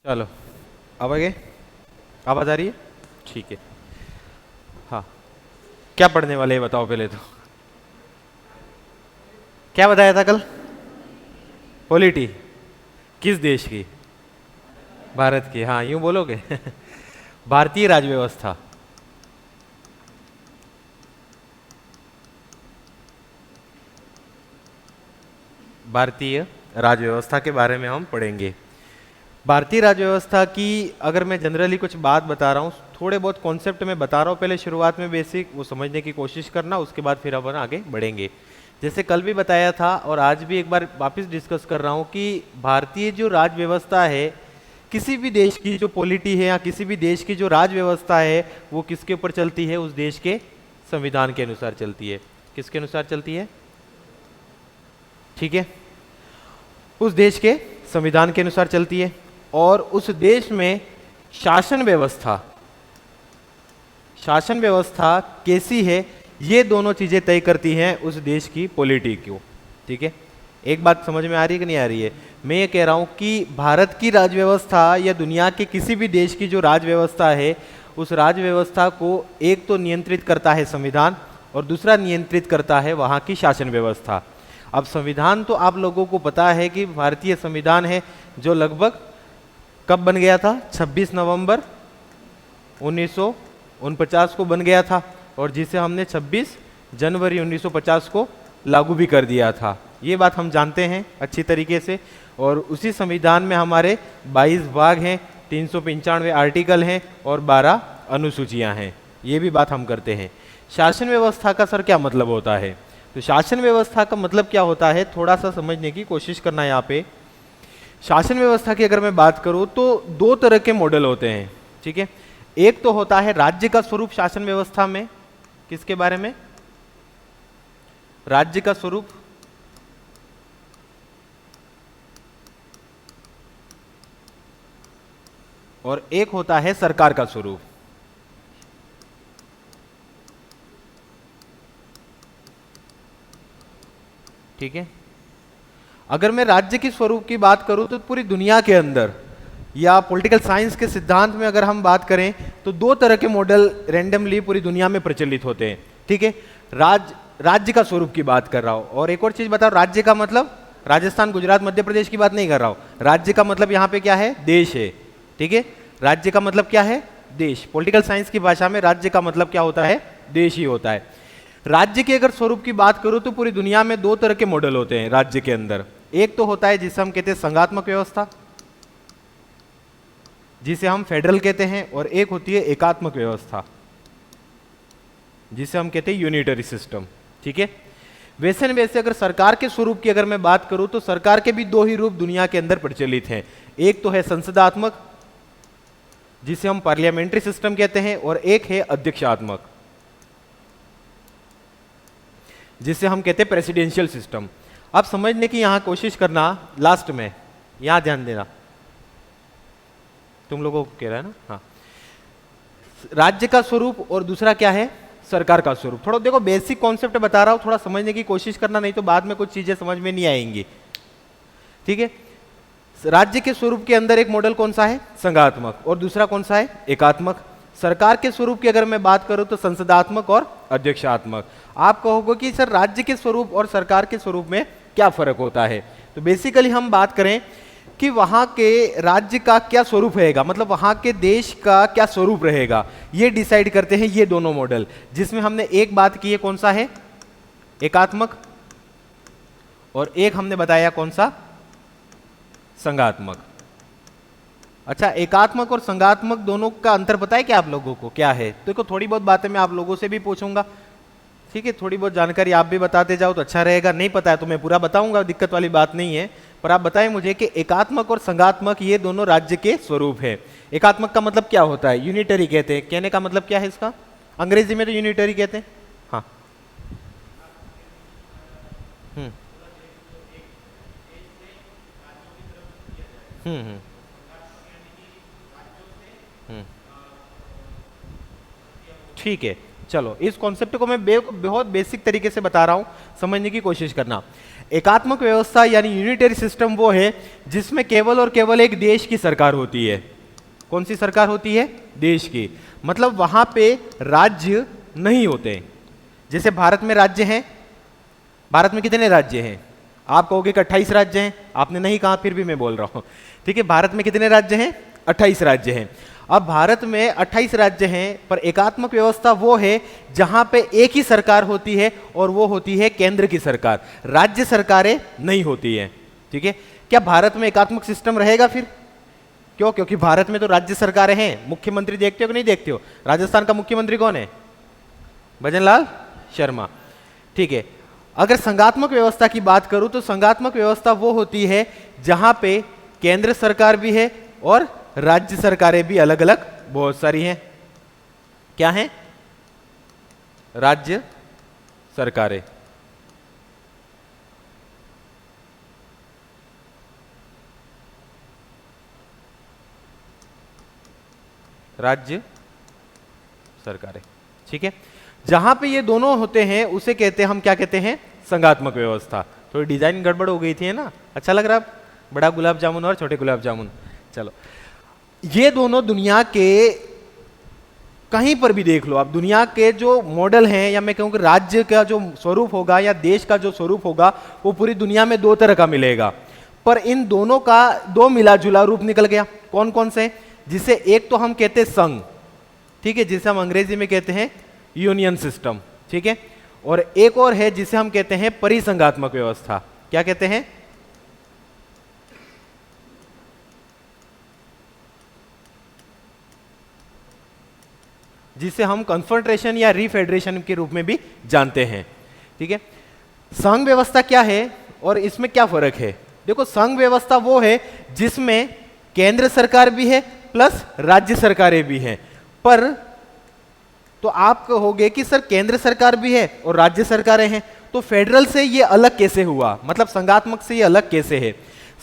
चलो, अब आगे आवाज़ आ रही है? ठीक है। हाँ, क्या पढ़ने वाले हैं बताओ पहले तो। क्या बताया था कल? पॉलिटी। किस देश की? भारत की। हाँ, यूं बोलोगे। भारतीय राजव्यवस्था। भारतीय राजव्यवस्था के बारे में हम पढ़ेंगे। भारतीय राजव्यवस्था की अगर मैं जनरली कुछ बात बता रहा हूँ, थोड़े बहुत कॉन्सेप्ट में बता रहा हूँ पहले शुरुआत में, बेसिक वो समझने की कोशिश करना, उसके बाद फिर अपन आगे बढ़ेंगे। जैसे कल भी बताया था और आज भी एक बार वापस डिस्कस कर रहा हूँ कि भारतीय जो राज व्यवस्था है, किसी भी देश की जो पॉलिटी है या किसी भी देश की जो राज व्यवस्था है, वो किसके ऊपर चलती है? उस देश के संविधान के अनुसार चलती है। किसके अनुसार चलती है? ठीक है, उस देश के संविधान के अनुसार चलती है। और उस देश में शासन व्यवस्था, शासन व्यवस्था कैसी है, ये दोनों चीजें तय करती हैं उस देश की पॉलिटी को। ठीक है, एक बात समझ में आ रही है कि नहीं आ रही है? मैं ये कह रहा हूं कि भारत की राजव्यवस्था या दुनिया के किसी भी देश की जो राजव्यवस्था है, उस राजव्यवस्था को एक तो नियंत्रित करता है संविधान और दूसरा नियंत्रित करता है वहां की शासन व्यवस्था। अब संविधान तो आप लोगों को पता है कि भारतीय संविधान है जो लगभग कब बन गया था? 26 नवंबर 1949 को बन गया था और जिसे हमने 26 जनवरी 1950 को लागू भी कर दिया था। ये बात हम जानते हैं अच्छी तरीके से। और उसी संविधान में हमारे 22 भाग हैं, 395 आर्टिकल हैं और 12 अनुसूचियां हैं। ये भी बात हम करते हैं। शासन व्यवस्था का सर क्या मतलब होता है? तो शासन व्यवस्था का मतलब क्या होता है, थोड़ा सा समझने की कोशिश करना है यहाँ पे। शासन व्यवस्था की अगर मैं बात करूं तो दो तरह के मॉडल होते हैं। ठीक है, एक तो होता है राज्य का स्वरूप शासन व्यवस्था में। किसके बारे में? राज्य का स्वरूप। और एक होता है सरकार का स्वरूप। ठीक है, अगर मैं राज्य की स्वरूप की बात करूं तो पूरी दुनिया के अंदर या पॉलिटिकल साइंस के सिद्धांत में अगर हम बात करें तो दो तरह के मॉडल रैंडमली पूरी दुनिया में प्रचलित होते हैं। ठीक है, राज्य का स्वरूप की बात कर रहा हूं। और एक और चीज बताओ, राज्य का मतलब राजस्थान, गुजरात, मध्य प्रदेश की बात नहीं कर रहा हूं। राज्य का मतलब यहां पे क्या है? देश है। ठीक है, राज्य का मतलब क्या है? देश। पॉलिटिकल साइंस की भाषा में राज्य का मतलब क्या होता है? देश ही होता है। राज्य के अगर स्वरूप की बात करूं तो पूरी दुनिया में दो तरह के मॉडल होते हैं राज्य के अंदर। एक तो होता है जिसे हम कहते हैं संघात्मक व्यवस्था, जिसे हम फेडरल कहते हैं, और एक होती है एकात्मक व्यवस्था, जिसे हम कहते हैं यूनिटरी सिस्टम। ठीक है, वैसे न वैसे अगर सरकार के स्वरूप की अगर मैं बात करूं तो सरकार के भी दो ही रूप दुनिया के अंदर प्रचलित हैं। एक तो है संसदात्मक, जिसे हम पार्लियामेंट्री सिस्टम कहते हैं, और एक है अध्यक्षात्मक, जिसे हम कहते हैं प्रेसिडेंशियल सिस्टम। अब समझने की यहां कोशिश करना, लास्ट में यहां ध्यान देना, तुम लोगों को कह रहा है ना। हाँ, राज्य का स्वरूप और दूसरा क्या है? सरकार का स्वरूप। थोड़ा देखो, बेसिक कॉन्सेप्ट बता रहा हूं, थोड़ा समझने की कोशिश करना, नहीं तो बाद में कुछ चीजें समझ में नहीं आएंगी। ठीक है, राज्य के स्वरूप के अंदर एक मॉडल कौन सा है? संघात्मक। और दूसरा कौन सा है? एकात्मक। सरकार के स्वरूप की अगर मैं बात करूं तो संसदात्मक और अध्यक्षात्मक। आप कहोगे कि सर राज्य के स्वरूप और सरकार के स्वरूप में क्या फर्क होता है? तो बेसिकली हम बात करें कि वहां के राज्य का क्या स्वरूप रहेगा, मतलब वहां के देश का क्या स्वरूप रहेगा, ये डिसाइड करते हैं ये दोनों मॉडल। जिसमें हमने एक बात की है, कौन सा है? एकात्मक। और एक हमने बताया कौन सा? संघात्मक। अच्छा, एकात्मक और संघात्मक दोनों का अंतर पता है क्या आप लोगों को? क्या है? देखो, थोड़ी बहुत बातें मैं आप लोगों से भी पूछूंगा। ठीक है, थोड़ी बहुत जानकारी आप भी बताते जाओ तो अच्छा रहेगा। नहीं पता है तो मैं पूरा बताऊंगा, दिक्कत वाली बात नहीं है। पर आप बताएं मुझे कि एकात्मक और संघात्मक ये दोनों राज्य के स्वरूप है। एकात्मक का मतलब क्या होता है? यूनिटरी कहते हैं। कहने का मतलब क्या है इसका? अंग्रेजी में तो यूनिटरी कहते हैं। हाँ। हम्म हम्म हम्म। ठीक है, चलो इस कॉन्सेप्ट को मैं बहुत बेसिक तरीके से बता रहा हूं, समझने की कोशिश करना। एकात्मक व्यवस्था यानी यूनिटरी सिस्टम वो है जिसमें केवल और केवल एक देश की सरकार होती है। कौन सी सरकार होती है? देश की। मतलब वहां पे राज्य नहीं होते। जैसे भारत में राज्य हैं, भारत में कितने राज्य हैं? आप कहोगे कि 28 राज्य हैं, आपने नहीं कहा, फिर भी मैं बोल रहा हूं। ठीक है, भारत में कितने राज्य हैं? 28 राज्य हैं। अब भारत में 28 राज्य हैं, पर एकात्मक व्यवस्था वो है जहां पे एक ही सरकार होती है और वो होती है केंद्र की सरकार, राज्य सरकारें नहीं होती हैं। ठीक है, क्या भारत में एकात्मक सिस्टम रहेगा फिर? क्यों? क्योंकि भारत में तो राज्य सरकारें हैं। मुख्यमंत्री देखते हो कि नहीं देखते हो? राजस्थान का मुख्यमंत्री कौन है? भजन लाल शर्मा। ठीक है, अगर संघात्मक व्यवस्था की बात करूं तो संघात्मक व्यवस्था वो होती है जहां पे केंद्र सरकार भी है और राज्य सरकारें भी अलग अलग बहुत सारी हैं। क्या हैं? राज्य सरकारें। राज्य सरकारें। ठीक है, जहां पे ये दोनों होते हैं उसे कहते हैं, हम क्या कहते हैं? संघात्मक व्यवस्था। थोड़ी डिजाइन गड़बड़ हो गई थी, है ना? अच्छा लग रहा? बड़ा गुलाब जामुन और छोटे गुलाब जामुन। चलो, ये दोनों दुनिया के कहीं पर भी देख लो आप, दुनिया के जो मॉडल हैं, या मैं कहूँ कि राज्य का जो स्वरूप होगा या देश का जो स्वरूप होगा, वो पूरी दुनिया में दो तरह का मिलेगा। पर इन दोनों का दो मिला जुला रूप निकल गया। कौन कौन से? जिसे एक तो हम कहते हैं संघ, ठीक है, जिसे हम अंग्रेजी में कहते हैं यूनियन सिस्टम। ठीक है, और एक और है जिसे हम कहते हैं परिसंघात्मक व्यवस्था। क्या कहते हैं? जिसे हम कन्फेडरेशन या रीफेडरेशन के रूप में भी जानते हैं। ठीक है, संघ व्यवस्था क्या है और इसमें क्या फर्क है? देखो, संघ व्यवस्था वो है जिसमें केंद्र सरकार भी है प्लस राज्य सरकारें भी हैं। पर तो आप कहोगे कि सर केंद्र सरकार भी है और राज्य सरकारें हैं, तो फेडरल से ये अलग कैसे हुआ? मतलब संघात्मक से ये अलग कैसे है?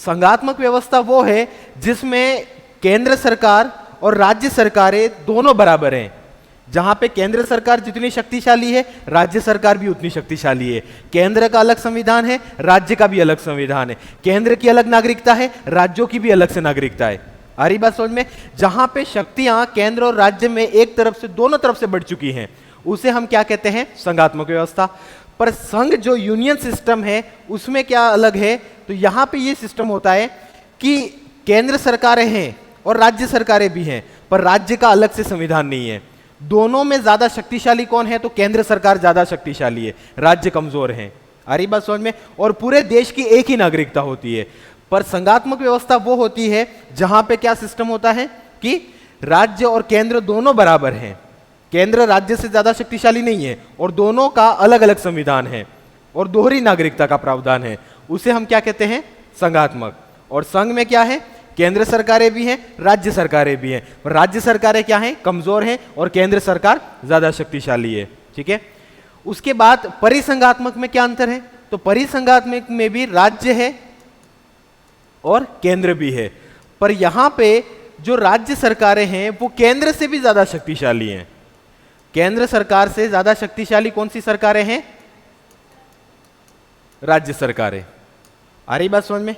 संघात्मक व्यवस्था वो है जिसमें केंद्र सरकार और राज्य सरकारें दोनों बराबर हैं। जहां पे केंद्र सरकार जितनी शक्तिशाली है, राज्य सरकार भी उतनी शक्तिशाली है। केंद्र का अलग संविधान है, राज्य का भी अलग संविधान है। केंद्र की अलग नागरिकता है, राज्यों की भी अलग से नागरिकता है। आ रही बात समझ में? जहां पे शक्तियां केंद्र और राज्य में एक तरफ से दोनों तरफ से बढ़ चुकी हैं, उसे हम क्या कहते हैं? संघात्मक व्यवस्था। पर संघ जो यूनियन सिस्टम है उसमें क्या अलग है? तो यहां पे ये सिस्टम होता है कि केंद्र सरकारें हैं और राज्य सरकारें भी हैं, पर राज्य का अलग से संविधान नहीं है। दोनों में ज्यादा शक्तिशाली कौन है? तो केंद्र सरकार ज्यादा शक्तिशाली है, राज्य कमजोर हैं। आ रही बात समझ में? और पूरे देश की एक ही नागरिकता होती है। पर संघात्मक व्यवस्था वो होती है जहां पे क्या सिस्टम होता है कि राज्य और केंद्र दोनों बराबर हैं। केंद्र राज्य से ज्यादा शक्तिशाली नहीं है और दोनों का अलग अलग संविधान है और दोहरी नागरिकता का प्रावधान है। उसे हम क्या कहते हैं? संघात्मक। और संघ में क्या है? केंद्र सरकारें भी हैं, राज्य सरकारें भी हैं। राज्य सरकारें क्या हैं? कमजोर हैं, और केंद्र सरकार ज्यादा शक्तिशाली है। ठीक है, उसके बाद परिसंघात्मक में क्या अंतर है? तो परिसंघात्मक में भी राज्य है और केंद्र भी है, पर यहां पे जो राज्य सरकारें हैं वो केंद्र से भी ज्यादा शक्तिशाली हैं। केंद्र सरकार से ज्यादा शक्तिशाली कौन सी सरकारें हैं? राज्य सरकारें। आ रही बात समझ में?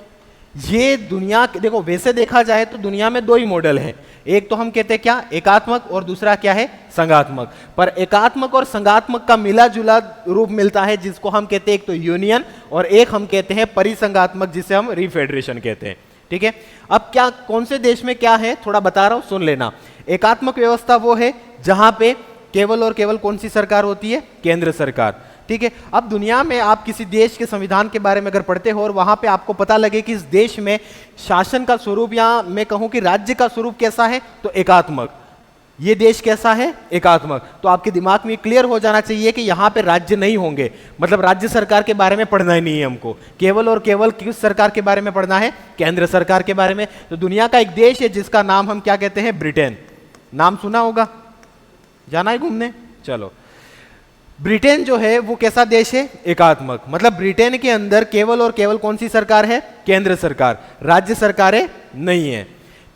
ये दुनिया देखो, वैसे देखा जाए तो दुनिया में दो ही मॉडल हैं। एक तो हम कहते हैं क्या? एकात्मक, और दूसरा क्या है? संघात्मक। पर एकात्मक और संघात्मक का मिला जुला रूप मिलता है जिसको हम कहते हैं एक तो यूनियन और एक हम कहते हैं परिसंघात्मक, जिसे हम रीफेडरेशन कहते हैं। ठीक है, अब क्या कौन से देश में क्या है थोड़ा बता रहा हूं, सुन लेना। एकात्मक व्यवस्था वो है जहां पे केवल और केवल कौन सी सरकार होती है? केंद्र सरकार। ठीक है, अब दुनिया में आप किसी देश के संविधान के बारे में अगर पढ़ते हो और वहां पे आपको पता लगे कि इस देश में शासन का स्वरूप, या मैं कहूं कि राज्य का स्वरूप कैसा है, तो एकात्मक। ये देश कैसा है? एकात्मक। तो आपके दिमाग में क्लियर हो जाना चाहिए कि यहां पे राज्य नहीं होंगे, मतलब राज्य सरकार के बारे में पढ़ना ही नहीं है हमको, केवल और केवल किस सरकार के बारे में पढ़ना है? केंद्र सरकार के बारे में। तो दुनिया का एक देश है जिसका नाम हम क्या कहते हैं? ब्रिटेन। नाम सुना होगा, जाना है घूमने? चलो, ब्रिटेन जो है वो कैसा देश है? एकात्मक। मतलब ब्रिटेन के अंदर केवल और केवल कौन सी सरकार है? केंद्र सरकार, राज्य सरकारें नहीं है।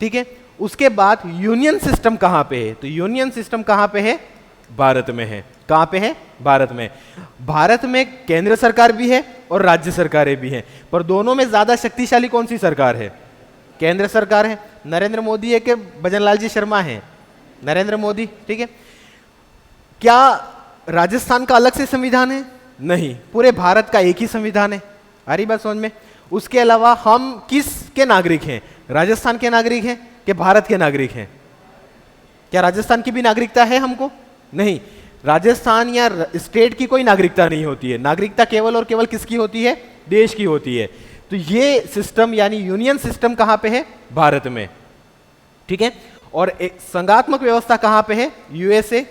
ठीक है, उसके बाद यूनियन सिस्टम कहां पे है? तो यूनियन सिस्टम कहां पे है? भारत में है। कहां पे है? भारत में। भारत में केंद्र सरकार भी है और राज्य सरकारें भी हैं, पर दोनों में ज्यादा शक्तिशाली कौन सी सरकार है? केंद्र सरकार है। नरेंद्र मोदी है कि भजनलाल जी शर्मा है? नरेंद्र मोदी, ठीक है। क्या राजस्थान का अलग से संविधान है? नहीं, पूरे भारत का एक ही संविधान है। आ रही बात समझ में? उसके अलावा हम किस के नागरिक हैं? राजस्थान के नागरिक हैं कि भारत के नागरिक हैं? क्या राजस्थान की भी नागरिकता है हमको? नहीं, राजस्थान या स्टेट की कोई नागरिकता नहीं होती है। नागरिकता केवल और केवल किसकी होती है? देश की होती है। तो ये सिस्टम यानी यूनियन सिस्टम कहां पे है? भारत में, ठीक है। और एक संघात्मक व्यवस्था कहां पे है? USA,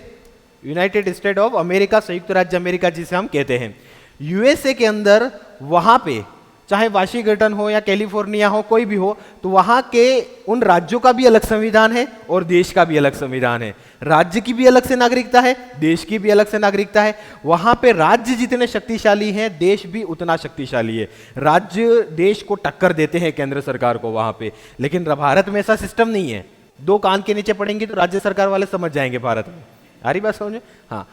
United state of America, संयुक्त राज्य अमेरिका जिसे हम कहते हैं। यूएसए के अंदर वहां पे चाहे वाशिंगटन हो या कैलिफोर्निया हो, कोई भी हो, तो वहां के उन राज्यों का भी अलग संविधान है और देश का भी अलग संविधान है। राज्य की भी अलग से नागरिकता है, देश की भी अलग से नागरिकता है। वहां पे राज्य जितने शक्तिशाली हैं, देश भी उतना शक्तिशाली है। राज्य देश को टक्कर देते हैं केंद्र सरकार को वहां पे, लेकिन भारत में ऐसा सिस्टम नहीं है। दो कान के नीचे पड़ेंगे तो राज्य सरकार वाले समझ जाएंगे भारत में। आ रही बात समझ में? हाँ।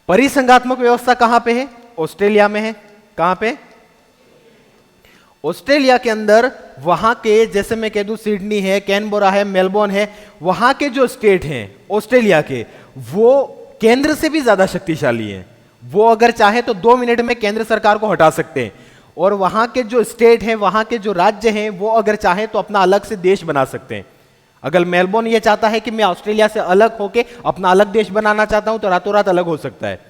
परिसंघात्मक व्यवस्था कहां पे है? ऑस्ट्रेलिया में है। कहां पे? ऑस्ट्रेलिया के अंदर वहां के, जैसे मैं कह दूं सिडनी है, कैनबरा है, मेलबोर्न है, वहां के जो स्टेट हैं ऑस्ट्रेलिया के, वो केंद्र से भी ज्यादा शक्तिशाली हैं। वो अगर चाहे तो 2 मिनट में केंद्र सरकार को हटा सकते हैं। और वहां के जो स्टेट हैं, वहां के जो राज्य हैं, वो अगर चाहे तो अपना अलग से देश बना सकते हैं। अगर मेलबोर्न ये चाहता है कि मैं ऑस्ट्रेलिया से अलग होके अपना अलग देश बनाना चाहता हूं, तो रातों रात अलग हो सकता है।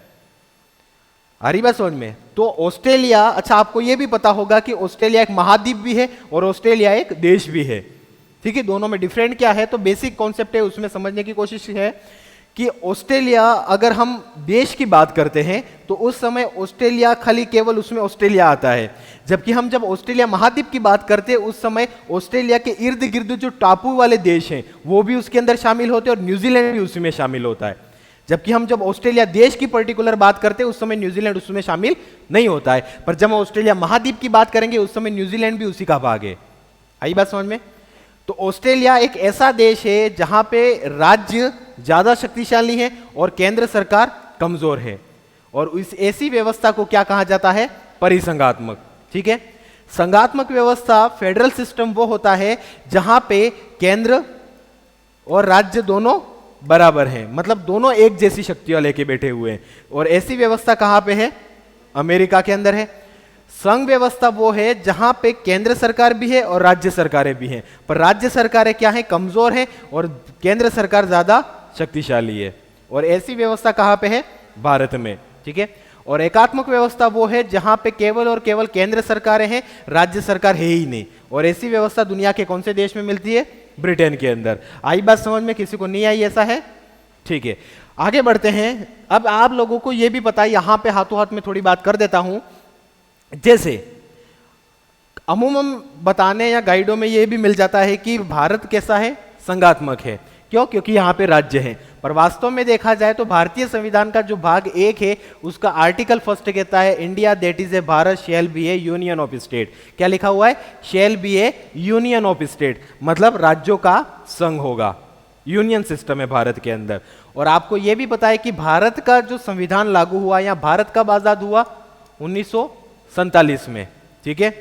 आ रही बात समझ में? तो ऑस्ट्रेलिया, अच्छा आपको यह भी पता होगा कि ऑस्ट्रेलिया एक महाद्वीप भी है और ऑस्ट्रेलिया एक देश भी है, ठीक है। दोनों में डिफरेंट क्या है? तो बेसिक कॉन्सेप्ट है, उसमें समझने की कोशिश है कि ऑस्ट्रेलिया, अगर हम देश की बात करते हैं तो उस समय ऑस्ट्रेलिया खाली केवल उसमें ऑस्ट्रेलिया आता है। जबकि हम जब ऑस्ट्रेलिया महाद्वीप की बात करते हैं, उस समय ऑस्ट्रेलिया के इर्द गिर्द जो टापू वाले देश हैं वो भी उसके अंदर शामिल होते हैं और न्यूजीलैंड भी उसमें शामिल होता है। जबकि हम जब ऑस्ट्रेलिया देश की पर्टिकुलर बात करते हैं, उस समय न्यूजीलैंड उसमें शामिल नहीं होता है। पर जब हम ऑस्ट्रेलिया महाद्वीप की बात करेंगे, उस समय न्यूजीलैंड भी उसी का भाग है। आई बात समझ में? तो ऑस्ट्रेलिया एक ऐसा देश है जहां पे राज्य ज्यादा शक्तिशाली है और केंद्र सरकार कमजोर है। और इस ऐसी व्यवस्था को क्या कहा जाता है? परिसंघात्मक, ठीक है। संघात्मक व्यवस्था, फेडरल सिस्टम वो होता है जहां पे केंद्र और राज्य दोनों बराबर हैं, मतलब दोनों एक जैसी शक्तियां लेके बैठे हुए हैं। और ऐसी व्यवस्था कहां पे है? अमेरिका के अंदर है। संघ व्यवस्था वो है जहां पे केंद्र सरकार भी है और राज्य सरकारें भी हैं, पर राज्य सरकारें क्या है? कमजोर हैं और केंद्र सरकार ज्यादा शक्तिशाली है। और ऐसी व्यवस्था कहां पे है? भारत में, ठीक है। और एकात्मक व्यवस्था वो है जहां पे केवल और केवल केंद्र सरकारें हैं, राज्य सरकार है ही नहीं। और ऐसी व्यवस्था दुनिया के कौन से देश में मिलती है? ब्रिटेन के अंदर। आई बात समझ में? किसी को नहीं आई ऐसा है? ठीक है, आगे बढ़ते हैं। अब आप लोगों को यह भी पता है, यहां पे हाथों हाथ में थोड़ी बात कर देता हूं। जैसे अमूमन बताने या गाइडों में यह भी मिल जाता है कि भारत कैसा है? संघात्मक है। क्यों? क्योंकि यहां पे राज्य हैं। पर वास्तव में देखा जाए तो भारतीय संविधान का जो भाग 1 है, उसका आर्टिकल फर्स्ट कहता है India that is a Bharat shall be A union of state. क्या लिखा हुआ है? Shall be A union of state, मतलब राज्यों का संघ होगा। यूनियन सिस्टम है भारत के अंदर। और आपको यह भी पता है कि भारत का जो संविधान लागू हुआ, या भारत कब आजाद हुआ? 1947 में, ठीक है।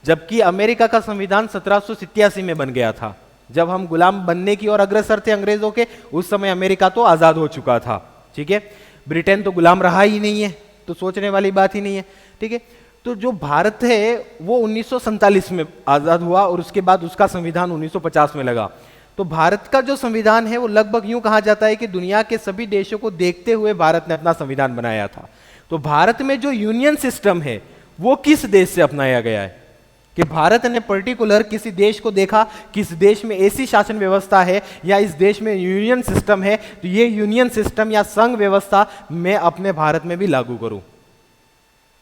जबकि अमेरिका का संविधान 1787 में बन गया था। जब हम गुलाम बनने की ओर अग्रसर थे अंग्रेजों के, उस समय अमेरिका तो आजाद हो चुका था, ठीक है। ब्रिटेन तो गुलाम रहा ही नहीं है, तो सोचने वाली बात ही नहीं है, ठीक है। तो जो भारत है वो 1947 में आजाद हुआ और उसके बाद उसका संविधान 1950 में लगा। तो भारत का जो संविधान है वो लगभग यूं कहा जाता है कि दुनिया के सभी देशों को देखते हुए भारत ने अपना संविधान बनाया था। तो भारत में जो यूनियन सिस्टम है वो किस देश से अपनाया गया है? कि भारत ने पर्टिकुलर किसी देश को देखा, किस देश में ऐसी शासन व्यवस्था है या इस देश में यूनियन सिस्टम है, तो ये यूनियन सिस्टम या संघ व्यवस्था मैं अपने भारत में भी लागू करूं।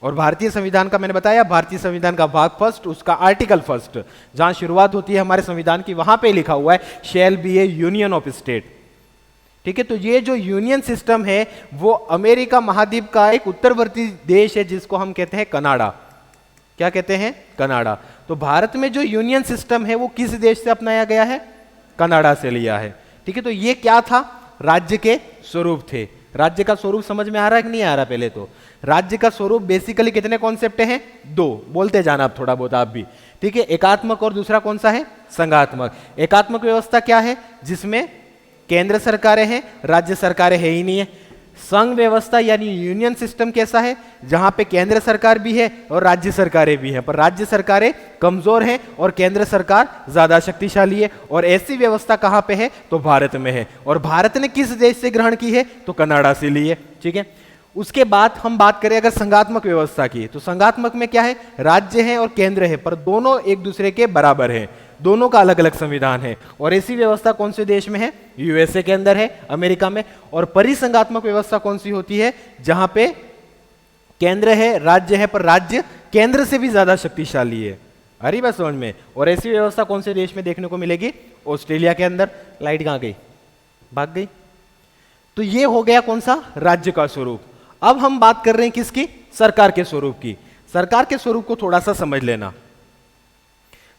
और भारतीय संविधान का मैंने बताया, भारतीय संविधान का भाग फर्स्ट, उसका आर्टिकल फर्स्ट, जहां शुरुआत होती है हमारे संविधान की, वहां पे लिखा हुआ है shall be A union of state, ठीक है। तो ये जो यूनियन सिस्टम है वो अमेरिका महाद्वीप का एक उत्तरवर्ती देश है जिसको हम कहते हैं कनाडा। क्या कहते हैं? कनाडा। तो भारत में जो यूनियन सिस्टम है वो किस देश से अपनाया गया है? कनाडा से लिया है, ठीक है। तो ये क्या था? राज्य के स्वरूप थे। राज्य का स्वरूप समझ में आ रहा है कि नहीं आ रहा? पहले तो राज्य का स्वरूप बेसिकली कितने कॉन्सेप्ट हैं? दो, बोलते जाना आप थोड़ा बहुत आप भी, ठीक है। एकात्मक और दूसरा कौन सा है? संघात्मक। एकात्मक व्यवस्था क्या है? जिसमें केंद्र सरकारें हैं, राज्य सरकारें है ही नहीं है। संघ व्यवस्था यानी यूनियन सिस्टम कैसा है? जहां पे केंद्र सरकार भी है और राज्य सरकारें भी हैं, पर राज्य सरकारें कमजोर हैं और केंद्र सरकार ज्यादा शक्तिशाली है। और ऐसी व्यवस्था कहां पे है? तो भारत में है। और भारत ने किस देश से ग्रहण की है? तो कनाडा से ली है, ठीक है। उसके बाद हम बात करें अगर संघात्मक व्यवस्था की, तो संघात्मक में क्या है? राज्य है और केंद्र है, पर दोनों एक दूसरे के बराबर हैं, दोनों का अलग अलग संविधान है। और ऐसी व्यवस्था कौन से देश में है? यूएसए के अंदर है, अमेरिका में। और परिसंघात्मक व्यवस्था कौन सी होती है? जहां पे केंद्र है, राज्य है, पर राज्य केंद्र से भी ज्यादा शक्तिशाली है। आ रही बात समझ में? और ऐसी व्यवस्था कौन से देश में देखने को मिलेगी? ऑस्ट्रेलिया के अंदर। लाइट कहां गई? भाग गई। तो ये हो गया कौन सा? राज्य का स्वरूप। अब हम बात कर रहे हैं किसकी? सरकार के स्वरूप की। सरकार के स्वरूप को थोड़ा सा समझ लेना।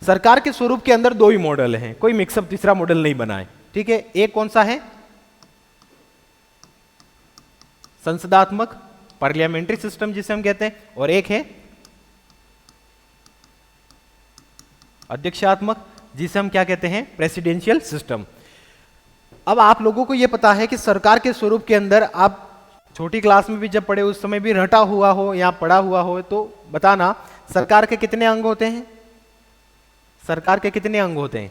सरकार के स्वरूप के अंदर दो ही मॉडल हैं, कोई मिक्सअप तीसरा मॉडल नहीं बनाए, ठीक है। एक कौन सा है? संसदात्मक, पार्लियामेंट्री सिस्टम जिसे हम कहते हैं, और एक है अध्यक्षात्मक, जिसे हम क्या कहते हैं? Presidential system. अब आप लोगों को यह पता है कि सरकार के स्वरूप के अंदर, आप छोटी क्लास में भी जब पढ़े उस समय भी रटा हुआ हो या पढ़ा हुआ हो तो बताना, सरकार के कितने अंग होते हैं? सरकार के कितने अंग होते हैं?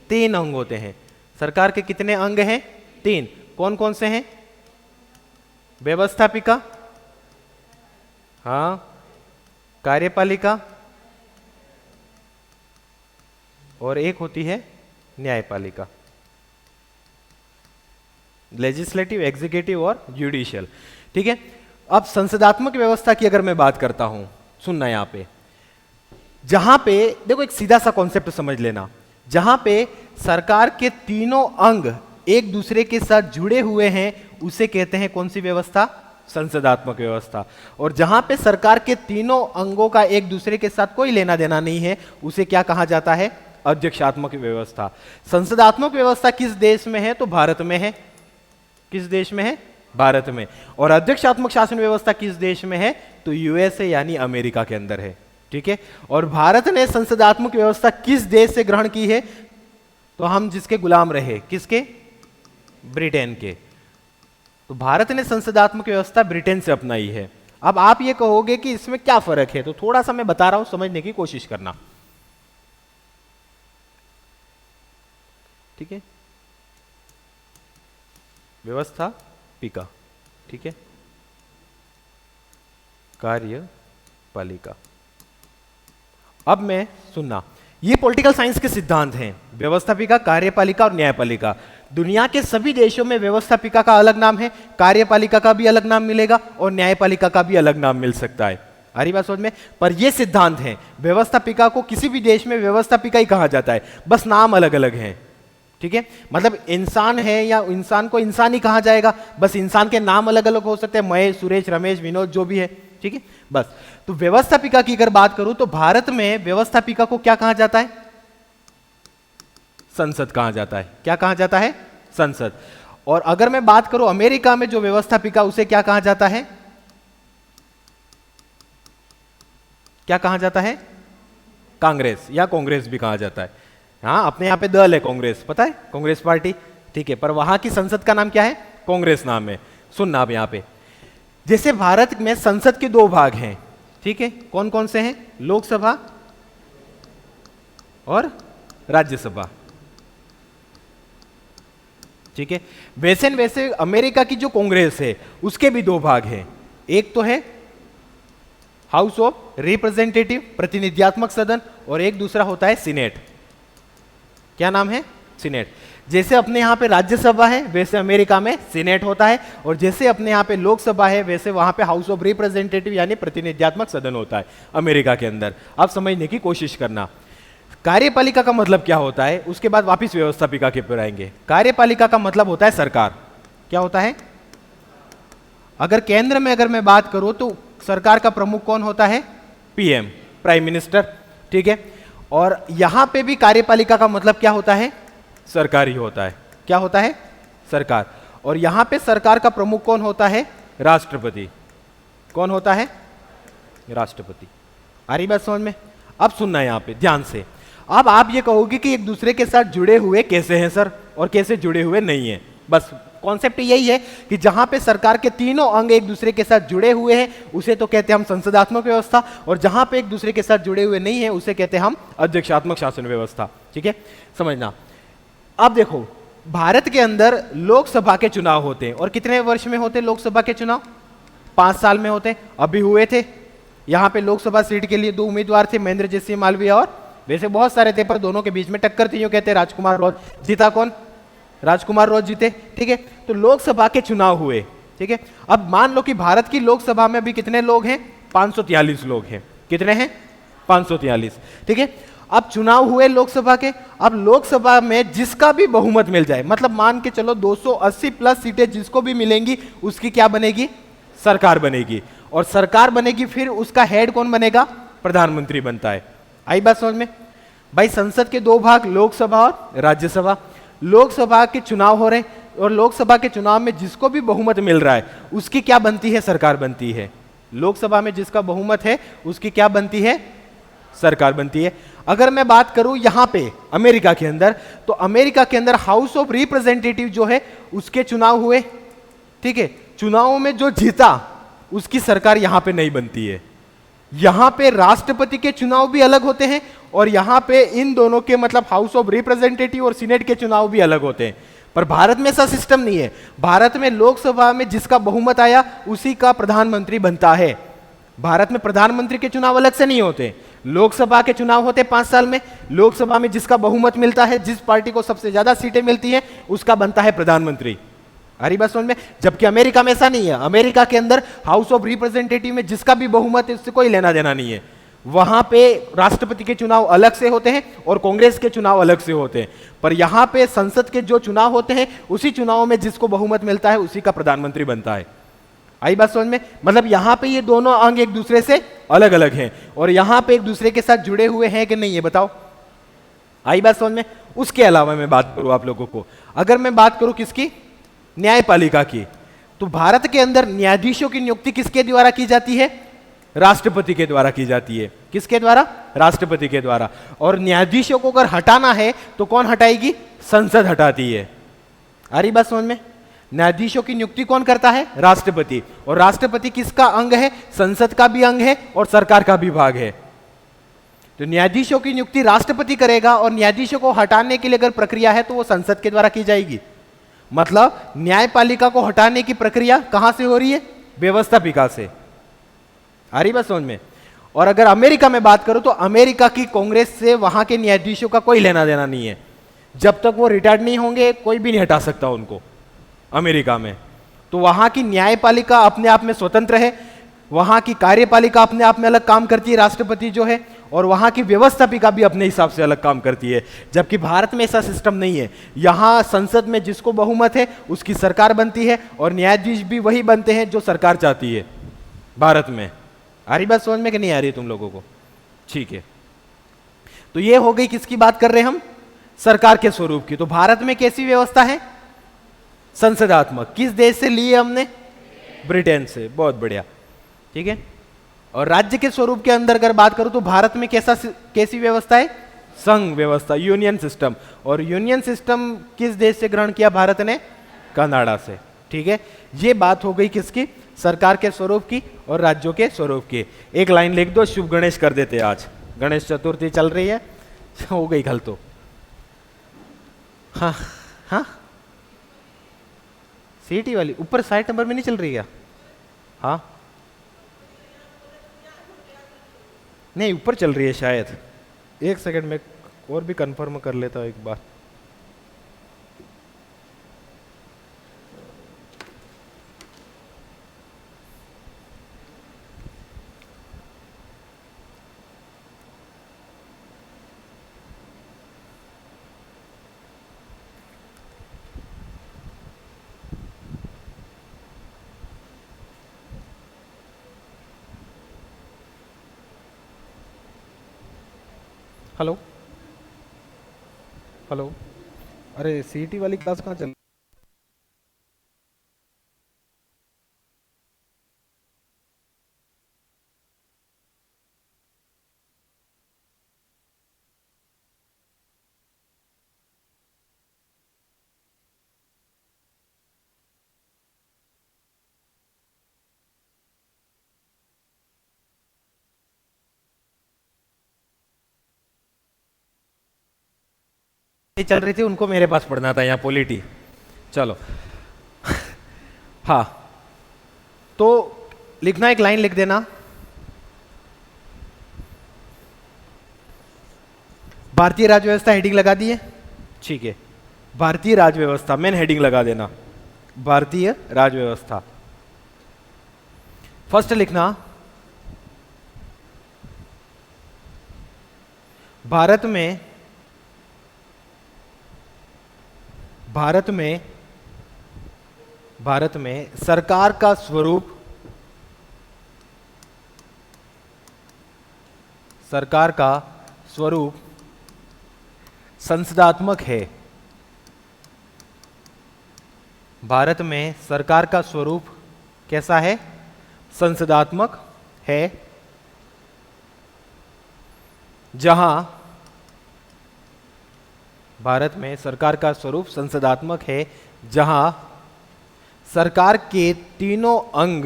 3 अंग होते हैं। सरकार के कितने अंग हैं? 3। कौन कौन से हैं? व्यवस्थापिका, हाँ, कार्यपालिका, और एक होती है न्यायपालिका, लेजिस्लेटिव, एग्जीक्यूटिव और जुडिशियल, ठीक है। अब संसदात्मक व्यवस्था की अगर मैं बात करता हूं, सुनना यहां पे, जहां पे देखो एक सीधा सा कॉन्सेप्ट समझ लेना, जहां पे सरकार के तीनों अंग एक दूसरे के साथ जुड़े हुए हैं उसे कहते हैं कौन सी व्यवस्था? संसदात्मक व्यवस्था। और जहां पे सरकार के तीनों अंगों का एक दूसरे के साथ कोई लेना देना नहीं है उसे क्या कहा जाता है? अध्यक्षात्मक व्यवस्था। संसदात्मक व्यवस्था किस देश में है? तो भारत में है। किस देश में है? भारत में। और अध्यक्षात्मक शासन व्यवस्था किस देश में है? तो यूएसए यानी अमेरिका के अंदर है, ठीक है। और भारत ने संसदात्मक व्यवस्था किस देश से ग्रहण की है? तो हम जिसके गुलाम रहे, किसके? ब्रिटेन के। तो भारत ने संसदात्मक व्यवस्था ब्रिटेन से अपनाई है। अब आप ये कहोगे कि इसमें क्या फर्क है, तो थोड़ा सा मैं बता रहा हूं, समझने की कोशिश करना, ठीक है। व्यवस्थापिका, ठीक है, कार्यपालिका। अब मैं सुनना, ये पॉलिटिकल साइंस के सिद्धांत हैं, व्यवस्थापिका, कार्यपालिका और न्यायपालिका। दुनिया के सभी देशों में व्यवस्थापिका का अलग नाम है, कार्यपालिका का भी अलग नाम मिलेगा और न्यायपालिका का भी अलग नाम मिल सकता है। आ रही बात समझ में? पर ये सिद्धांत हैं, व्यवस्थापिका को किसी भी देश में व्यवस्थापिका ही कहा जाता है, बस नाम अलग अलग हैं, ठीक है। मतलब इंसान है या इंसान को इंसान ही कहा जाएगा, बस इंसान के नाम अलग अलग हो सकते हैं, महेश, सुरेश, रमेश, विनोद, जो भी है, ठीक है, बस। तो व्यवस्थापिका की अगर बात करूं तो भारत में व्यवस्थापिका को क्या कहा जाता है? संसद कहा जाता है। क्या कहा जाता है? संसद। और अगर मैं बात करूं अमेरिका में जो व्यवस्थापिका, उसे क्या कहा जाता है? क्या कहा जाता है? कांग्रेस या कांग्रेस भी कहा जाता है। हाँ, अपने यहां पे दल है कांग्रेस, पता है, कांग्रेस पार्टी, ठीक है, पर वहां की संसद का नाम क्या है? कांग्रेस नाम है। सुनना आप यहां पे, जैसे भारत में संसद के 2 भाग हैं, ठीक है, कौन कौन से हैं? लोकसभा और राज्यसभा, ठीक है। वैसे न वैसे अमेरिका की जो कांग्रेस है उसके भी 2 भाग हैं, एक तो है हाउस ऑफ रिप्रेजेंटेटिव, प्रतिनिधियात्मक सदन, और एक दूसरा होता है सीनेट। क्या नाम है? सीनेट। जैसे अपने यहां पे राज्यसभा है वैसे अमेरिका में सीनेट होता है, और जैसे अपने यहां पे लोकसभा है वैसे वहां पे हाउस ऑफ रिप्रेजेंटेटिव यानी प्रतिनिधियात्मक सदन होता है अमेरिका के अंदर। आप समझने की कोशिश करना। कार्यपालिका का मतलब क्या होता है, उसके बाद वापिस व्यवस्थापिका के ऊपर आएंगे। कार्यपालिका का मतलब होता है सरकार। क्या होता है? अगर केंद्र में अगर मैं बात करूं तो सरकार का प्रमुख कौन होता है? पीएम, प्राइम मिनिस्टर, ठीक है। और यहां पे भी कार्यपालिका का मतलब क्या होता है? सरकार ही होता है। क्या होता है? सरकार। और यहां पे सरकार का प्रमुख कौन होता है? राष्ट्रपति। कौन होता है? राष्ट्रपति। आ रही बात समझ में? अब सुनना है यहां पे ध्यान से। अब आप ये कहोगे कि एक दूसरे के साथ जुड़े हुए कैसे हैं सर और कैसे जुड़े हुए नहीं है। बस कॉन्सेप्ट यही है कि जहां पे सरकार के तीनों अंग एक दूसरे के साथ जुड़े हुए हैं उसे तो कहते हैं हम संसदात्मक व्यवस्था, और जहां पे एक दूसरे के साथ जुड़े हुए नहीं है उसे कहते हैं हम अध्यक्षात्मक शासन व्यवस्था। ठीक है, समझना। अब देखो, भारत के अंदर लोकसभा के चुनाव होते हैं, और कितने वर्ष में होते हैं लोकसभा के चुनाव? 5 साल में होते हैं। अभी हुए थे, यहां पे लोकसभा सीट के लिए 2 उम्मीदवार थे, महेंद्र सिंह मालवीय, और वैसे बहुत सारे थे पर दोनों के बीच में टक्कर थी, यूं कहते हैं राजकुमार रोज। जीता कौन? राजकुमार रोज जीते। ठीक है, तो लोकसभा के चुनाव हुए। ठीक है, अब मान लो कि भारत की लोकसभा में अभी कितने लोग हैं? 543 लोग हैं। कितने हैं? 543। ठीक है, अब चुनाव हुए लोकसभा के। अब लोकसभा में जिसका भी बहुमत मिल जाए, मतलब मान के चलो 280 प्लस सीटें जिसको भी मिलेंगी उसकी क्या बनेगी? सरकार बनेगी। और सरकार बनेगी, फिर उसका हेड कौन बनेगा? प्रधानमंत्री बनता है। आई बात समझ में? भाई संसद के 2 भाग, लोकसभा और राज्यसभा। लोकसभा के चुनाव हो रहे हैं, और लोकसभा के चुनाव में जिसको भी बहुमत मिल रहा है उसकी क्या बनती है? सरकार बनती है। लोकसभा में जिसका बहुमत है उसकी क्या बनती है? सरकार बनती है। अगर मैं बात करूं यहां पे अमेरिका के अंदर, तो अमेरिका के अंदर हाउस ऑफ रिप्रेजेंटेटिव जो है उसके चुनाव हुए। ठीक है, चुनावों में जो जीता उसकी सरकार यहां पे नहीं बनती है। यहां पे राष्ट्रपति के चुनाव भी अलग होते हैं, और यहां पे इन दोनों के मतलब हाउस ऑफ रिप्रेजेंटेटिव और सीनेट के चुनाव भी अलग होते हैं। पर भारत में ऐसा सिस्टम नहीं है। भारत में लोकसभा में जिसका बहुमत आया उसी का प्रधानमंत्री बनता है। भारत में प्रधानमंत्री के चुनाव अलग से नहीं होते। लोकसभा के चुनाव होते 5 साल में, लोकसभा में जिसका बहुमत मिलता है, जिस पार्टी को सबसे ज्यादा सीटें मिलती हैं उसका बनता है प्रधानमंत्री। हरी बात समझ में? जबकि अमेरिका में ऐसा नहीं है। अमेरिका के अंदर हाउस ऑफ रिप्रेजेंटेटिव में जिसका भी बहुमत है उससे कोई लेना देना नहीं है। वहां पे राष्ट्रपति के चुनाव अलग से होते हैं और कांग्रेस के चुनाव अलग से होते हैं। पर यहां पे संसद के जो चुनाव होते हैं उसी चुनाव में जिसको बहुमत मिलता है उसी का प्रधानमंत्री बनता है। आई बात समझ में? मतलब यहां पे ये दोनों अंग एक दूसरे से अलग अलग हैं, और यहां पे एक दूसरे के साथ जुड़े हुए हैं कि नहीं है बताओ? आई बात समझ में? उसके अलावा मैं बात करूं आप लोगों को, अगर मैं बात करूं किसकी? न्यायपालिका की, तो भारत के अंदर न्यायाधीशों की नियुक्ति किसके द्वारा की जाती है? राष्ट्रपति के द्वारा की जाती है। किसके द्वारा? राष्ट्रपति के द्वारा। और न्यायाधीशों को अगर हटाना है तो कौन हटाएगी? संसद हटाती है। आ रही बात समझ में? न्यायाधीशों की नियुक्ति कौन करता है? राष्ट्रपति। और राष्ट्रपति किसका अंग है? संसद का भी अंग है और सरकार का भी भाग है। तो न्यायाधीशों की नियुक्ति राष्ट्रपति करेगा, और न्यायाधीशों को हटाने के लिए अगर प्रक्रिया है तो वो संसद के द्वारा की जाएगी। मतलब न्यायपालिका को हटाने की प्रक्रिया कहां से हो रही है? व्यवस्थापिका से। आ रही बात समझ में? और अगर अमेरिका में बात करूं तो अमेरिका की कांग्रेस से वहां के न्यायाधीशों का कोई लेना देना नहीं है। जब तक वो रिटायर्ड नहीं होंगे कोई भी नहीं हटा सकता उनको अमेरिका में। तो वहां की न्यायपालिका अपने आप में स्वतंत्र है, वहां की कार्यपालिका अपने आप में अलग काम करती है, राष्ट्रपति जो है, और वहां की व्यवस्थापिका भी अपने हिसाब से अलग काम करती है। जबकि भारत में ऐसा सिस्टम नहीं है। यहां संसद में जिसको बहुमत है उसकी सरकार बनती है, और न्यायाधीश भी वही बनते हैं जो सरकार चाहती है भारत में। आ रही बात समझ में कि नहीं आ रही है तुम लोगों को? ठीक है, तो ये हो गई किसकी बात कर रहे हैं हम? सरकार के स्वरूप की। तो भारत में कैसी व्यवस्था है? संसदात्मक। किस देश से लिए हमने? ब्रिटेन से। बहुत बढ़िया। ठीक है, और राज्य के स्वरूप के अंदर अगर बात करूं तो भारत में कैसी व्यवस्था है? संघ व्यवस्था, यूनियन सिस्टम। और यूनियन सिस्टम किस देश से ग्रहण किया भारत ने? कनाडा से। ठीक है, ये बात हो गई किसकी? सरकार के स्वरूप की और राज्यों के स्वरूप की। एक लाइन लिख दो, शुभ गणेश कर देते। आज गणेश चतुर्थी चल रही है, हो गई कल तो। हाँ हाँ, सीटी वाली ऊपर 60 नंबर में नहीं चल रही है? हाँ नहीं, ऊपर चल रही है शायद। एक सेकंड में और भी कंफर्म कर लेता हूं एक बार। हेलो हेलो, अरे सीटी वाली क्लास कहाँ चल चल रही थी उनको मेरे पास पढ़ना था यहाँ पॉलिटी। चलो हाँ, तो लिखना, एक लाइन लिख देना, भारतीय राज्य व्यवस्था हेडिंग लगा दिए, ठीक है। भारतीय राज्य व्यवस्था मेन हेडिंग लगा देना, भारतीय राज्य व्यवस्था। फर्स्ट लिखना, भारत में सरकार का स्वरूप, संसदात्मक है। भारत में सरकार का स्वरूप कैसा है? संसदात्मक है। जहां भारत में सरकार का स्वरूप संसदात्मक है, जहां सरकार के तीनों अंग,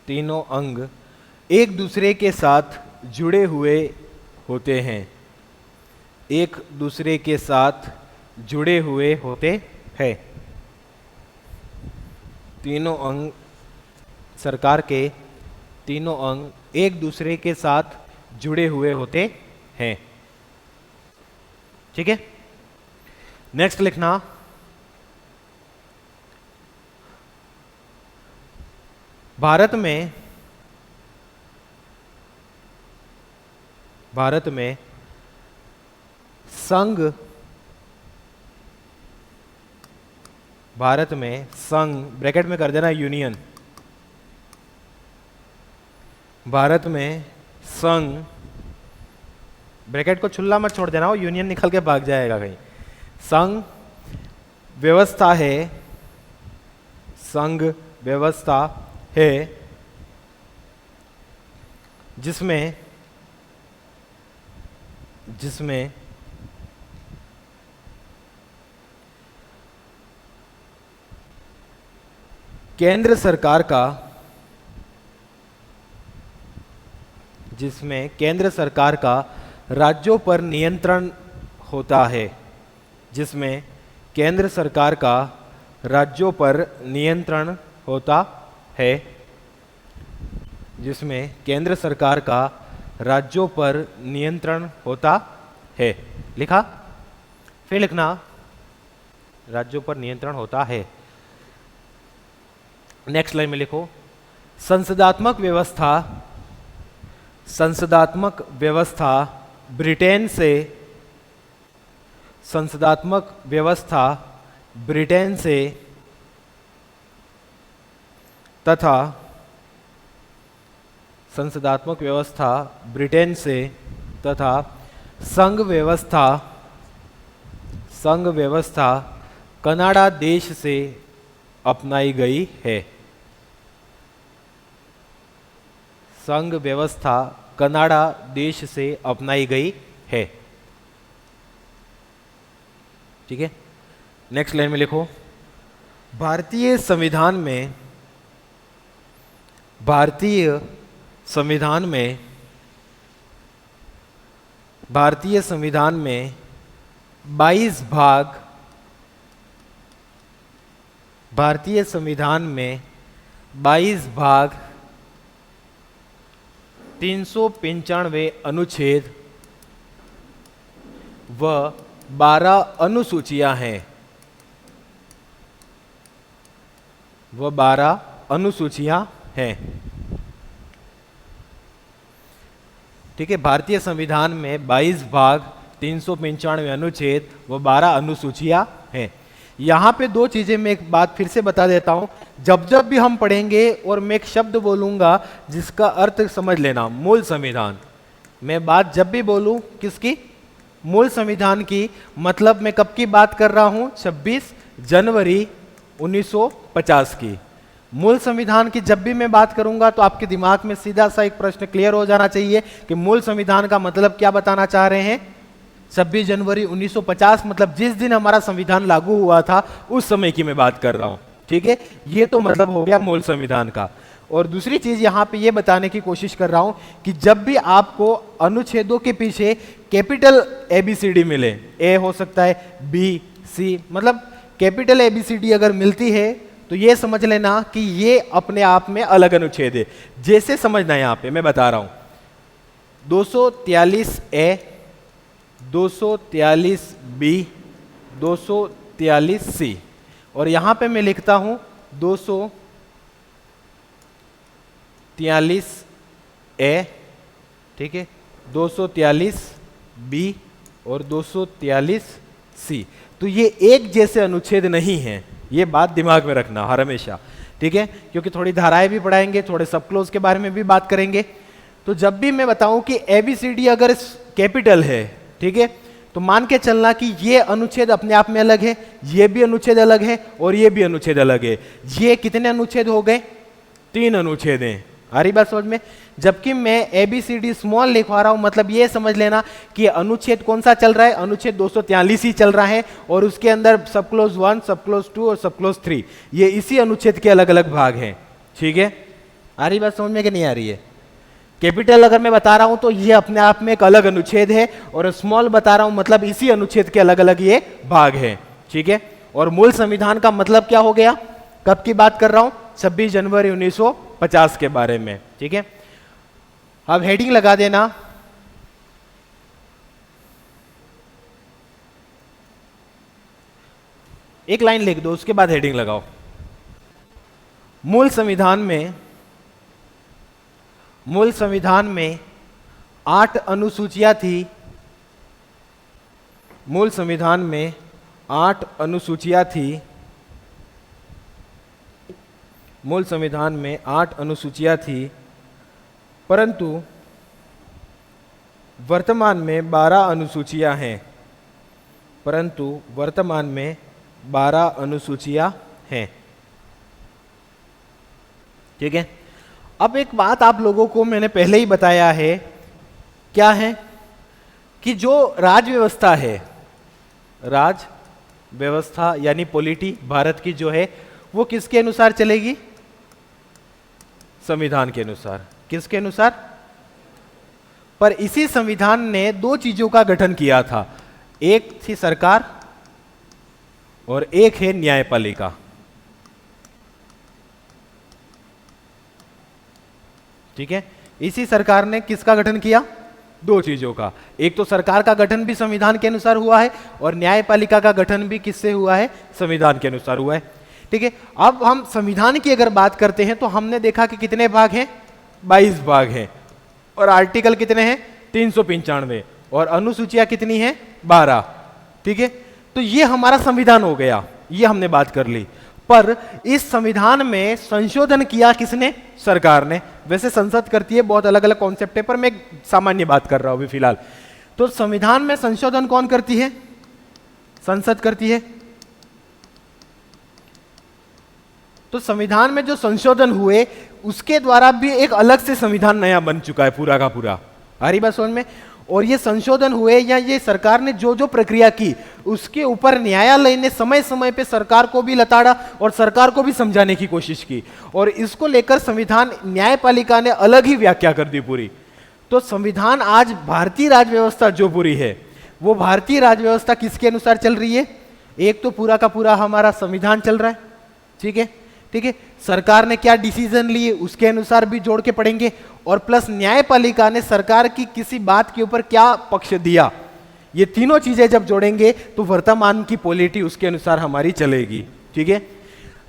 तीनों अंग एक दूसरे के साथ जुड़े हुए होते हैं, तीनों अंग, सरकार के तीनों अंग एक दूसरे के साथ जुड़े हुए होते हैं, ठीक है। नेक्स्ट लिखना, भारत में संघ, ब्रैकेट में कर देना यूनियन, भारत में संघ, ब्रैकेट को छुल्ला मत छोड़ देना, हो यूनियन निकल के भाग जाएगा कहीं। संघ व्यवस्था है, जिसमें केंद्र सरकार का राज्यों पर नियंत्रण होता है, जिसमें केंद्र सरकार का राज्यों पर नियंत्रण होता है, जिसमें केंद्र सरकार का राज्यों पर नियंत्रण होता है। लिखा? फिर लिखना, राज्यों पर नियंत्रण होता है। नेक्स्ट लाइन में लिखो, संसदात्मक व्यवस्था ब्रिटेन से तथा संघ व्यवस्था कनाडा देश से अपनाई गई है। संघ व्यवस्था कनाडा देश से अपनाई गई है, ठीक है। नेक्स्ट लाइन में लिखो, भारतीय संविधान में 22 भाग 395 अनुच्छेद व 12 अनुसूचियां हैं, ठीक है। भारतीय संविधान में 22 भाग 395 अनुच्छेद व 12 अनुसूचियां हैं। यहां पे दो चीजें मैं एक बात फिर से बता देता हूं, जब भी हम पढ़ेंगे और मैं एक शब्द बोलूंगा जिसका अर्थ समझ लेना, मूल संविधान। मैं बात जब भी बोलूं किसकी? मूल संविधान की, मतलब मैं कब की बात कर रहा हूं? 26 जनवरी 1950 की। मूल संविधान की जब भी मैं बात करूंगा तो आपके दिमाग में सीधा सा एक प्रश्न क्लियर हो जाना चाहिए कि मूल संविधान का मतलब क्या बताना चाह रहे हैं? 26 जनवरी 1950 मतलब जिस दिन हमारा संविधान लागू हुआ था उस समय की मैं बात कर रहा हूं, ठीक है। ये तो मतलब हो गया मूल संविधान का। और दूसरी चीज यहां पे ये बताने की कोशिश कर रहा हूं कि जब भी आपको अनुच्छेदों के पीछे कैपिटल ABCD मिले, ए हो सकता है, बी, सी, मतलब कैपिटल ABCD अगर मिलती है तो ये समझ लेना कि ये अपने आप में अलग अनुच्छेद है। जैसे समझना यहां पे मैं बता रहा हूं, 243A, 243B, 243C, और यहां पे मैं लिखता हूं 243A, ठीक है, 243B और 243C। तो ये एक जैसे अनुच्छेद नहीं है, ये बात दिमाग में रखना हर हमेशा, ठीक है, क्योंकि थोड़ी धाराएं भी पढ़ाएंगे, थोड़े सब क्लोज के बारे में भी बात करेंगे। तो जब भी मैं बताऊं कि ABCD अगर कैपिटल है, ठीक है, तो मान के चलना कि ये अनुच्छेद अपने आप में अलग है, ये भी अनुच्छेद अलग है और ये भी अनुच्छेद अलग है। ये कितने अनुच्छेद हो गए? 3 अनुच्छेद हैं। आ रही बात समझ में? जबकि मैं ABCD स्मॉल लिखवा रहा हूं, मतलब ये समझ लेना कि अनुच्छेद कौन सा चल रहा है, अनुच्छेद 243 ही चल रहा है, और उसके अंदर सब क्लोज 1, सब क्लोज 2 और सब क्लोज 3, ये इसी अनुच्छेद के अलग अलग भाग हैं, ठीक है। आ रही बात समझ में कि नहीं आ रही है? कैपिटल अगर मैं बता रहा हूं तो ये अपने आप में एक अलग अनुच्छेद है, और स्मॉल बता रहा हूं मतलब इसी अनुच्छेद के अलग अलग ये भाग है, ठीक है। और मूल संविधान का मतलब क्या हो गया? कब की बात कर रहा हूं? 26 जनवरी 1950 के बारे में, ठीक है। अब हेडिंग लगा देना, एक लाइन लिख दो, उसके बाद हेडिंग लगाओ। मूल संविधान में 8 अनुसूचियां थी। मूल संविधान में 8 अनुसूचियां थी। मूल संविधान में 8 अनुसूचियां थी, परंतु वर्तमान में 12 अनुसूचियां हैं। परंतु वर्तमान में 12 अनुसूचियां हैं, ठीक है। अब एक बात आप लोगों को मैंने पहले ही बताया है, क्या है कि जो राज व्यवस्था है, राज व्यवस्था यानी पॉलिटी भारत की जो है, वो किसके अनुसार चलेगी? संविधान के अनुसार। किसके अनुसार? पर इसी संविधान ने 2 चीजों का गठन किया था, एक थी सरकार और एक है न्यायपालिका, ठीक है। इसी सरकार ने किसका गठन किया? 2 चीजों का। एक तो सरकार का गठन भी संविधान के अनुसार हुआ है, और न्यायपालिका का गठन भी किससे हुआ है? संविधान के अनुसार हुआ है, ठीक है। अब हम संविधान की अगर बात करते हैं तो हमने देखा कि कितने भाग हैं? 22 भाग हैं, और आर्टिकल कितने हैं? 395, और अनुसूचियां कितनी हैं? 12, ठीक है। तो ये हमारा संविधान हो गया, ये हमने बात कर ली। पर इस संविधान में संशोधन किया किसने? सरकार ने। वैसे संसद करती है, बहुत अलग अलग कॉन्सेप्ट है, पर मैं सामान्य बात कर रहा हूं अभी फिलहाल। तो संविधान में संशोधन कौन करती है? संसद करती है। तो संविधान में जो संशोधन हुए उसके द्वारा भी एक अलग से संविधान नया बन चुका है पूरा का पूरा। आ रही बात समझ में? और ये संशोधन हुए या ये सरकार ने जो जो प्रक्रिया की उसके ऊपर न्यायालय ने समय समय पे सरकार को भी लताड़ा और सरकार को भी समझाने की कोशिश की, और इसको लेकर संविधान न्यायपालिका ने अलग ही व्याख्या कर दी पूरी। तो संविधान आज भारतीय राज व्यवस्था जो पूरी है, वो भारतीय राज व्यवस्था किसके अनुसार चल रही है? एक तो पूरा का पूरा हमारा संविधान चल रहा है, ठीक है, ठीक है। सरकार ने क्या डिसीजन लिए उसके अनुसार भी जोड़ के पढ़ेंगे, और प्लस न्यायपालिका ने सरकार की किसी बात के ऊपर क्या पक्ष दिया, ये तीनों चीजें जब जोड़ेंगे तो वर्तमान की पॉलिटी उसके अनुसार हमारी चलेगी, ठीक है।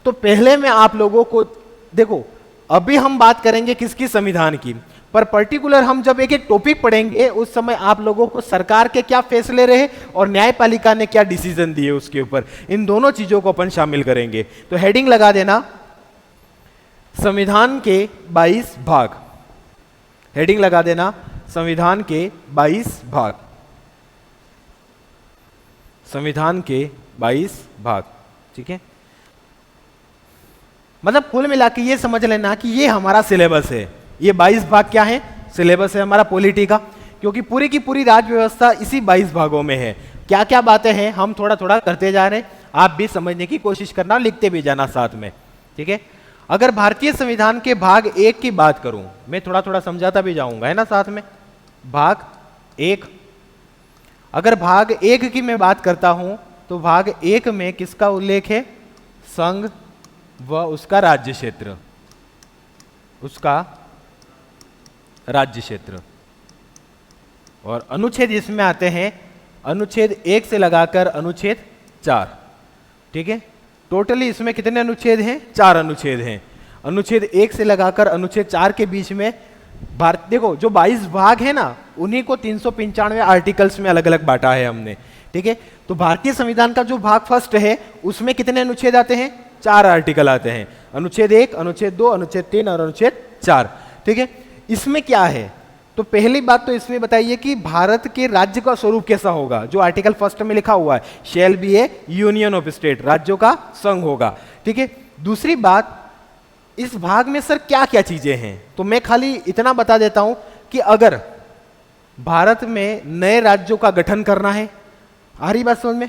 तो पहले मैं आप लोगों को देखो, अभी हम बात करेंगे किसकी? संविधान की। पर पर्टिकुलर हम जब एक एक टॉपिक पढ़ेंगे उस समय आप लोगों को सरकार के क्या फैसले रहे और न्यायपालिका ने क्या डिसीजन दिए उसके ऊपर, इन दोनों चीजों को अपन शामिल करेंगे। तो हेडिंग लगा देना, संविधान के 22 भाग। हेडिंग लगा देना, संविधान के 22 भाग। संविधान के 22 भाग, ठीक है। मतलब कुल मिला के ये समझ लेना कि ये हमारा सिलेबस है। ये 22 भाग क्या है? सिलेबस है हमारा पॉलिटी का, क्योंकि पूरी की पूरी राज्य व्यवस्था इसी 22 भागों में है। क्या क्या बातें हैं हम थोड़ा थोड़ा करते जा रहे हैं, आप भी समझने की कोशिश करना, लिखते भी जाना साथ में, ठीक है। अगर भारतीय संविधान के भाग 1 की बात करूं, मैं थोड़ा थोड़ा समझाता भी जाऊंगा, है ना साथ में। भाग 1, अगर भाग 1 की मैं बात करता हूं तो भाग 1 में किसका उल्लेख है? संघ व उसका राज्य क्षेत्र, उसका राज्य क्षेत्र। और अनुच्छेद इसमें आते हैं अनुच्छेद 1 से लगाकर अनुच्छेद 4, ठीक है। टोटली इसमें कितने अनुच्छेद हैं? 4 अनुच्छेद हैं। अनुच्छेद 1 से लगाकर अनुच्छेद 4 के बीच में भारत, देखो जो 22 भाग है ना, उन्हीं को 395 आर्टिकल्स में अलग अलग बांटा है हमने, ठीक है। तो भारतीय संविधान का जो भाग फर्स्ट है उसमें कितने अनुच्छेद आते हैं? 4 आर्टिकल आते हैं, अनुच्छेद 1, अनुच्छेद 2, अनुच्छेद 3 और अनुच्छेद 4, ठीक है। इसमें क्या है? तो पहली बात तो इसमें बताइए कि भारत के राज्य का स्वरूप कैसा होगा। जो आर्टिकल फर्स्ट में लिखा हुआ है, shall be A union of state, राज्यों का संघ होगा, ठीक है। दूसरी बात, इस भाग में सर क्या क्या चीजें हैं, तो मैं खाली इतना बता देता हूं कि अगर भारत में नए राज्यों का गठन करना है, आ रही बात समझ में,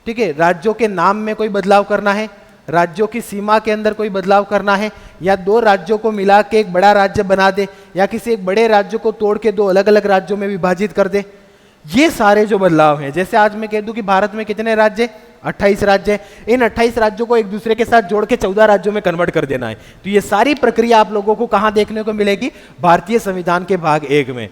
ठीक है, राज्यों के नाम में कोई बदलाव करना है, राज्यों की सीमा के अंदर कोई बदलाव करना है, या 2 राज्यों को मिला के एक बड़ा राज्य बना दे, या किसी एक बड़े राज्य को तोड़ के 2 अलग अलग राज्यों में विभाजित कर दे, ये सारे जो बदलाव हैं, जैसे आज मैं कह दूं कि भारत में कितने राज्य? 28 राज्य हैं। इन 28 राज्यों को एक दूसरे के साथ जोड़ के 14 राज्यों में कन्वर्ट कर देना है। तो ये सारी प्रक्रिया आप लोगों को कहां देखने को मिलेगी? भारतीय संविधान के भाग 1 में।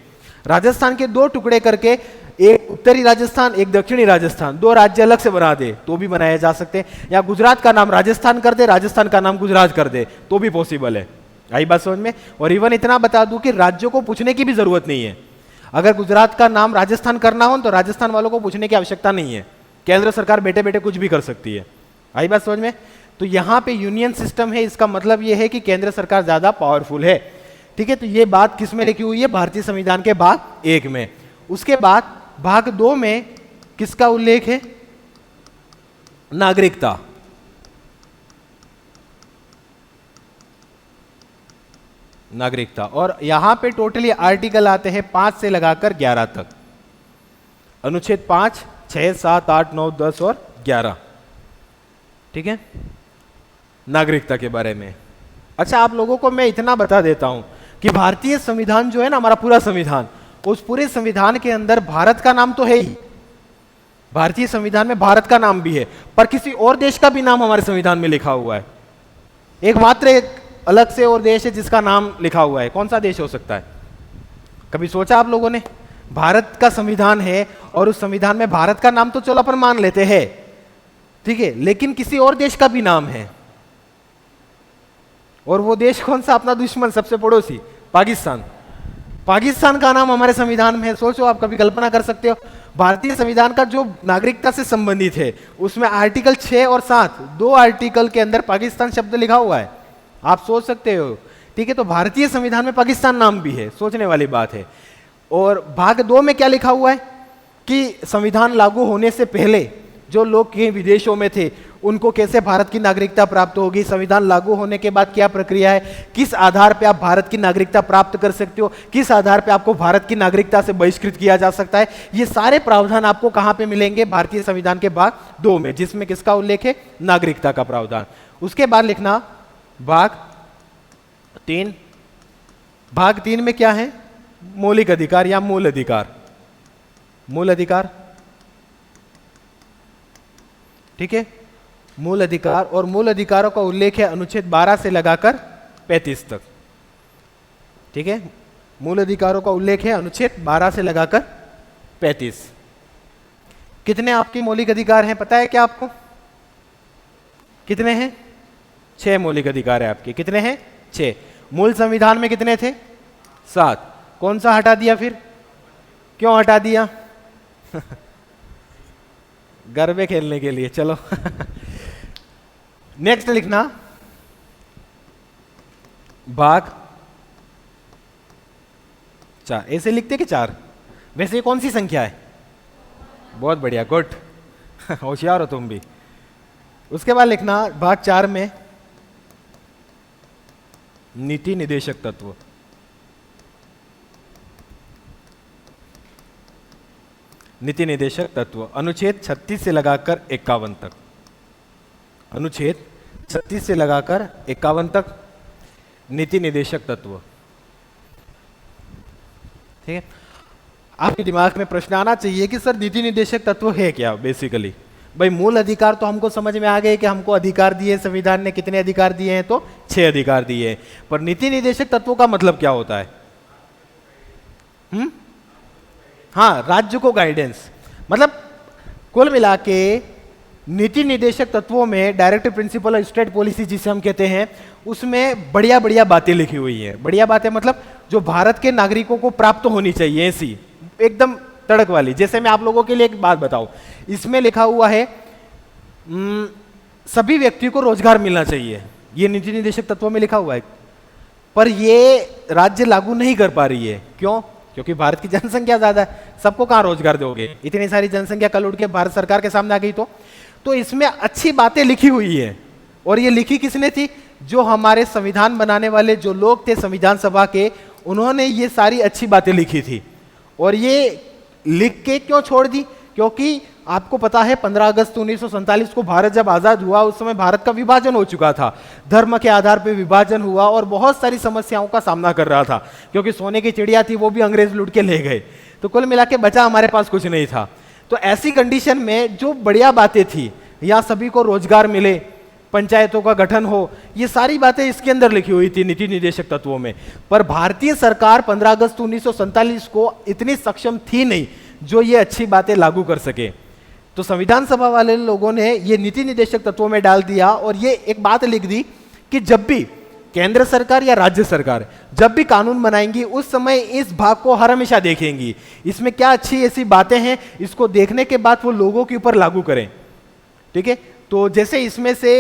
राजस्थान के 2 टुकड़े करके, एक उत्तरी राजस्थान, एक दक्षिणी राजस्थान, 2 राज्य अलग से बना दे तो भी बनाए जा सकते हैं, या गुजरात का नाम राजस्थान कर दे, राजस्थान का नाम गुजरात कर दे तो भी पॉसिबल है। आई बात समझ में? और इवन इतना बता दूं कि राज्यों को पूछने की भी जरूरत नहीं है। अगर गुजरात का नाम राजस्थान करना हो तो राजस्थान वालों को पूछने की आवश्यकता नहीं है, केंद्र सरकार बैठे बैठे कुछ भी कर सकती है। आई बात समझ में? तो यहां पे यूनियन सिस्टम है, इसका मतलब यह है कि केंद्र सरकार ज्यादा पावरफुल है, ठीक है। तो ये बात किस में लिखी हुई है? भारतीय संविधान के भाग 1 में। उसके बाद भाग 2 में किसका उल्लेख है? नागरिकता। नागरिकता, और यहां पे टोटली आर्टिकल आते हैं 5 से लगाकर 11 तक। अनुच्छेद 5, 6, 7, 8, 9, 10 और 11, ठीक है, नागरिकता के बारे में। अच्छा, आप लोगों को मैं इतना बता देता हूं कि भारतीय संविधान जो है ना, हमारा पूरा संविधान, उस पूरे संविधान के अंदर भारत का नाम तो है ही, भारतीय संविधान में भारत का नाम भी है, पर किसी और देश का भी नाम हमारे संविधान में लिखा हुआ है। एकमात्र एक अलग से और देश है जिसका नाम लिखा हुआ है। कौन सा देश हो सकता है? कभी सोचा आप लोगों ने? भारत का संविधान है और उस संविधान में भारत का नाम तो चलो अपन मान लेते हैं, ठीक है, लेकिन किसी और देश का भी नाम है, और वो देश कौन सा? अपना दुश्मन, सबसे पड़ोसी, पाकिस्तान। पाकिस्तान का नाम हमारे संविधान में है। सोचो, आप कभी कल्पना कर सकते हो? भारतीय संविधान का जो नागरिकता से संबंधित है उसमें आर्टिकल 6 और 7, 2 आर्टिकल के अंदर पाकिस्तान शब्द लिखा हुआ है। आप सोच सकते हो, ठीक है। तो भारतीय संविधान में पाकिस्तान नाम भी है, सोचने वाली बात है। और भाग 2 में क्या लिखा हुआ है कि संविधान लागू होने से पहले जो लोग कहीं विदेशों में थे उनको कैसे भारत की नागरिकता प्राप्त होगी, संविधान लागू होने के बाद क्या प्रक्रिया है, किस आधार पे आप भारत की नागरिकता प्राप्त कर सकते हो, किस आधार पे आपको भारत की नागरिकता से बहिष्कृत किया जा सकता है। ये सारे प्रावधान आपको कहां पे मिलेंगे? भारतीय संविधान के भाग 2 में, जिसमें किसका उल्लेख है? नागरिकता का प्रावधान। उसके बाद लिखना भाग 3। भाग 3 में क्या है? मौलिक अधिकार या मूल अधिकार। मूल अधिकार, ठीक है, मूल अधिकार। और मूल अधिकारों का उल्लेख है अनुच्छेद 12 से लगाकर 35 तक, ठीक है। मूल अधिकारों का उल्लेख है अनुच्छेद 12 से लगाकर 35। कितने आपके मौलिक अधिकार हैं पता है क्या आपको? कितने हैं? 6 मौलिक अधिकार है आपके। कितने हैं? 6। मूल संविधान में कितने थे? 7। कौन सा हटा दिया फिर? क्यों हटा दिया? गरबे खेलने के लिए, चलो। नेक्स्ट लिखना भाग 4। ऐसे लिखते कि 4? वैसे ये कौन सी संख्या है? बहुत बढ़िया, गुड, होशियार हो तुम भी। उसके बाद लिखना भाग 4 में नीति निदेशक तत्व। नीति निदेशक तत्व अनुच्छेद 36 से लगाकर 51 तक, अनुच्छेद 36 से लगाकर 51 तक नीति निदेशक तत्व। ठीक है, आपके दिमाग में प्रश्न आना चाहिए कि सर नीति निदेशक तत्व है क्या बेसिकली। भाई मूल अधिकार तो हमको समझ में आ गए कि हमको अधिकार दिए संविधान ने, कितने अधिकार दिए हैं, तो 6 अधिकार दिए हैं। पर नीति निदेशक तत्वों का मतलब क्या होता है? हाँ, राज्य को गाइडेंस, मतलब कुल मिला के नीति निदेशक तत्वों में डायरेक्टिव प्रिंसिपल और स्टेट पॉलिसी जिसे हम कहते हैं, उसमें बढ़िया बढ़िया बातें लिखी हुई हैं। बढ़िया बातें मतलब जो भारत के नागरिकों को प्राप्त होनी चाहिए, ऐसी एकदम तड़क वाली। जैसे मैं आप लोगों के लिए एक बात बताऊं, इसमें लिखा हुआ है सभी व्यक्ति को रोजगार मिलना चाहिए, ये नीति निदेशक तत्वों में लिखा हुआ है। पर ये राज्य लागू नहीं कर पा रही है। क्यों? क्योंकि भारत की जनसंख्या ज्यादा है, सबको कहां रोजगार दोगे? इतनी सारी जनसंख्या कल उठ के भारत सरकार के सामने आ गई। तो इसमें अच्छी बातें लिखी हुई है, और ये लिखी किसने थी? जो हमारे संविधान बनाने वाले जो लोग थे संविधान सभा के, उन्होंने ये सारी अच्छी बातें लिखी थी। और ये लिख के क्यों छोड़ दी? क्योंकि आपको पता है 15 अगस्त 1947 को भारत जब आजाद हुआ, उस समय भारत का विभाजन हो चुका था, धर्म के आधार पर विभाजन हुआ और बहुत सारी समस्याओं का सामना कर रहा था। क्योंकि सोने की चिड़िया थी वो भी अंग्रेज लूट के ले गए, तो कुल मिला के बचा हमारे पास कुछ नहीं था। तो ऐसी कंडीशन में जो बढ़िया बातें थी, यहाँ सभी को रोजगार मिले, पंचायतों का गठन हो, ये सारी बातें इसके अंदर लिखी हुई थी नीति निदेशक तत्वों में। पर भारतीय सरकार 15 अगस्त 1947 को इतनी सक्षम थी नहीं जो ये अच्छी बातें लागू कर सके। तो संविधान सभा वाले लोगों ने ये नीति निदेशक तत्वों में डाल दिया, और ये एक बात लिख दी कि जब भी केंद्र सरकार या राज्य सरकार जब भी कानून बनाएंगी, उस समय इस भाग को हर हमेशा देखेंगी, इसमें क्या अच्छी ऐसी बातें हैं, इसको देखने के बाद वो लोगों के ऊपर लागू करें। ठीक है, तो जैसे इसमें से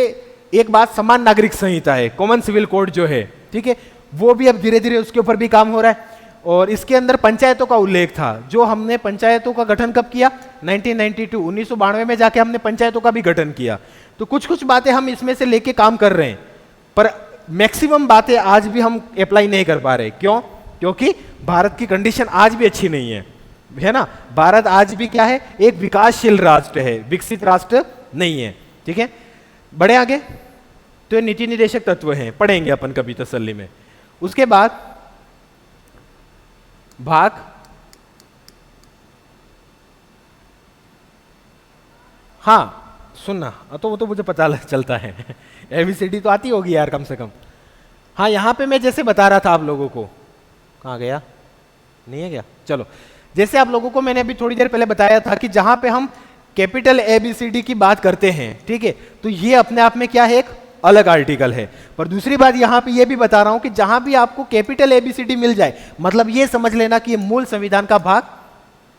एक बात समान नागरिक संहिता है, कॉमन सिविल कोड जो है, ठीक है, वो भी अब धीरे धीरे उसके ऊपर भी काम हो रहा है। और इसके अंदर पंचायतों का उल्लेख था, जो हमने पंचायतों का गठन कब किया? 1992 में जाके हमने पंचायतों का भी गठन किया। तो कुछ कुछ बातें हम इसमें से लेके काम कर रहे हैं, पर मैक्सिमम बातें आज भी हम अप्लाई नहीं कर पा रहे। क्यों? क्योंकि भारत की कंडीशन आज भी अच्छी नहीं है ना। भारत आज भी क्या है? एक विकासशील राष्ट्र है, विकसित राष्ट्र नहीं है। ठीक है, बढ़े आगे। तो ये नीति निदेशक तत्व हैं, पढ़ेंगे अपन कभी तसल्ली में। उसके बाद भाग हाँ सुनना, तो वो तो मुझे पता चलता है ABCD तो आती होगी यार कम से कम। हाँ, यहां पे मैं जैसे बता रहा था आप लोगों को, कहाँ गया? नहीं है क्या? चलो, जैसे आप लोगों को मैंने अभी थोड़ी देर पहले बताया था कि जहां पे हम कैपिटल ABCD की बात करते हैं, ठीक है, तो ये अपने आप में क्या है? एक अलग आर्टिकल है। पर दूसरी बात यहां पे ये भी बता रहा हूं कि जहां भी आपको कैपिटल ABCD मिल जाए, मतलब ये समझ लेना कि ये मूल संविधान का भाग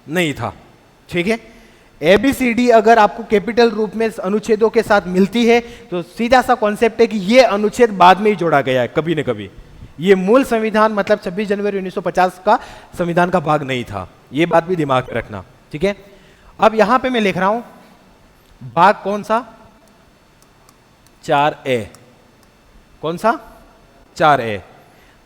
नहीं था। ठीक है, ABCD अगर आपको कैपिटल रूप में अनुच्छेदों के साथ मिलती है, तो सीधा सा कॉन्सेप्ट है कि ये अनुच्छेद बाद में ही जोड़ा गया है कभी न कभी। ये मूल संविधान मतलब 26 जनवरी 1950 का संविधान का भाग नहीं था। ये बात भी दिमाग में रखना। ठीक है, अब यहां पे मैं लिख रहा हूं भाग कौन सा? 4A। कौन सा? 4A।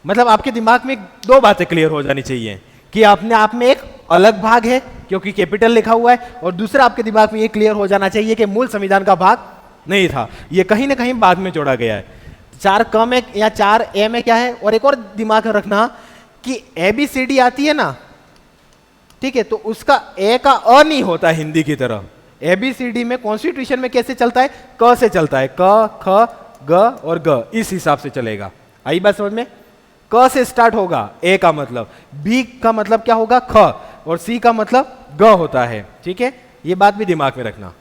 मतलब आपके दिमाग में दो बातें क्लियर हो जानी चाहिए कि अपने आप में एक अलग भाग है क्योंकि कैपिटल लिखा हुआ है, और दूसरा आपके दिमाग में ये क्लियर हो जाना चाहिए कि मूल संविधान का भाग नहीं था, ये कहीं ना कहीं बाद में जोड़ा गया है। 4K में या 4A में क्या है? और एक और दिमाग में रखना कि ABCD आती है ना, ठीक है, तो उसका ए का अ नहीं होता हिंदी की तरह। ABCD में कॉन्स्टिट्यूशन में कैसे चलता है? क से चलता है, क ख ग और ग, इस हिसाब से चलेगा। आई बात समझ में? क से स्टार्ट होगा ए का मतलब, बी का मतलब क्या होगा? ख, और सी का मतलब ग होता है। ठीक है, ये बात भी दिमाग में रखना,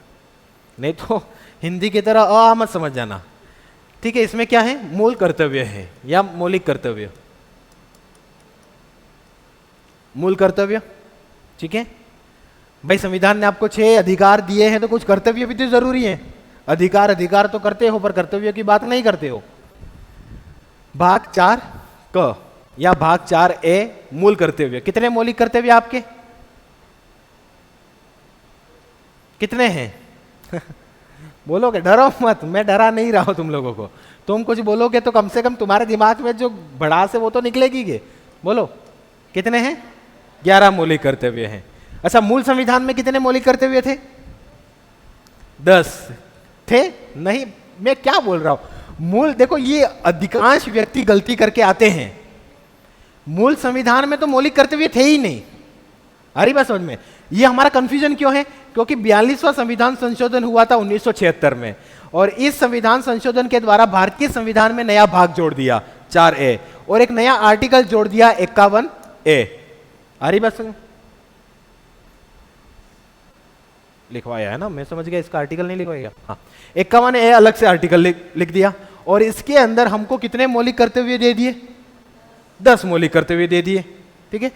नहीं तो हिंदी की तरह अ मत समझ जाना। ठीक है, इसमें क्या है? मूल कर्तव्य है या मौलिक कर्तव्य, मूल कर्तव्य। ठीक है भाई, संविधान ने आपको 6 अधिकार दिए हैं, तो कुछ कर्तव्य भी तो जरूरी है। अधिकार तो करते हो, पर कर्तव्य की बात नहीं करते हो। भाग 4K या भाग 4A मूल कर्तव्य। कितने मौलिक कर्तव्य आपके? कितने हैं? बोलोगे? डरो मत, मैं डरा नहीं रहा हूं तुम लोगों को। तुम कुछ बोलोगे तो कम से कम तुम्हारे दिमाग में जो भड़ास है वो तो निकलेगी के। बोलो कितने हैं? 11 मौलिक कर्तव्य हैं। अच्छा, मूल संविधान में कितने मौलिक कर्तव्य थे? 10 थे? नहीं, मैं क्या बोल रहा हूं, मूल, देखो ये अधिकांश व्यक्ति गलती करके आते हैं। मूल संविधान में तो मौलिक कर्तव्य थे ही नहीं। आ रही बात समझ में? ये हमारा कंफ्यूजन क्यों है? क्योंकि 42वां संविधान संशोधन हुआ था 1976 में, और इस संविधान संशोधन के द्वारा भारतीय संविधान में नया भाग जोड़ दिया 4A, और एक नया आर्टिकल जोड़ दिया 51A। आ रही बात समझ? लिखवाया है ना, मैं समझ गया, इसका आर्टिकल नहीं लिखवाएगा। हाँ, 51A अलग से आर्टिकल लिख दिया, और इसके अंदर हमको कितने मौलिक कर्तव्य दे दिए? 10 मौलिक कर्तव्य दे दिए। ठीक है,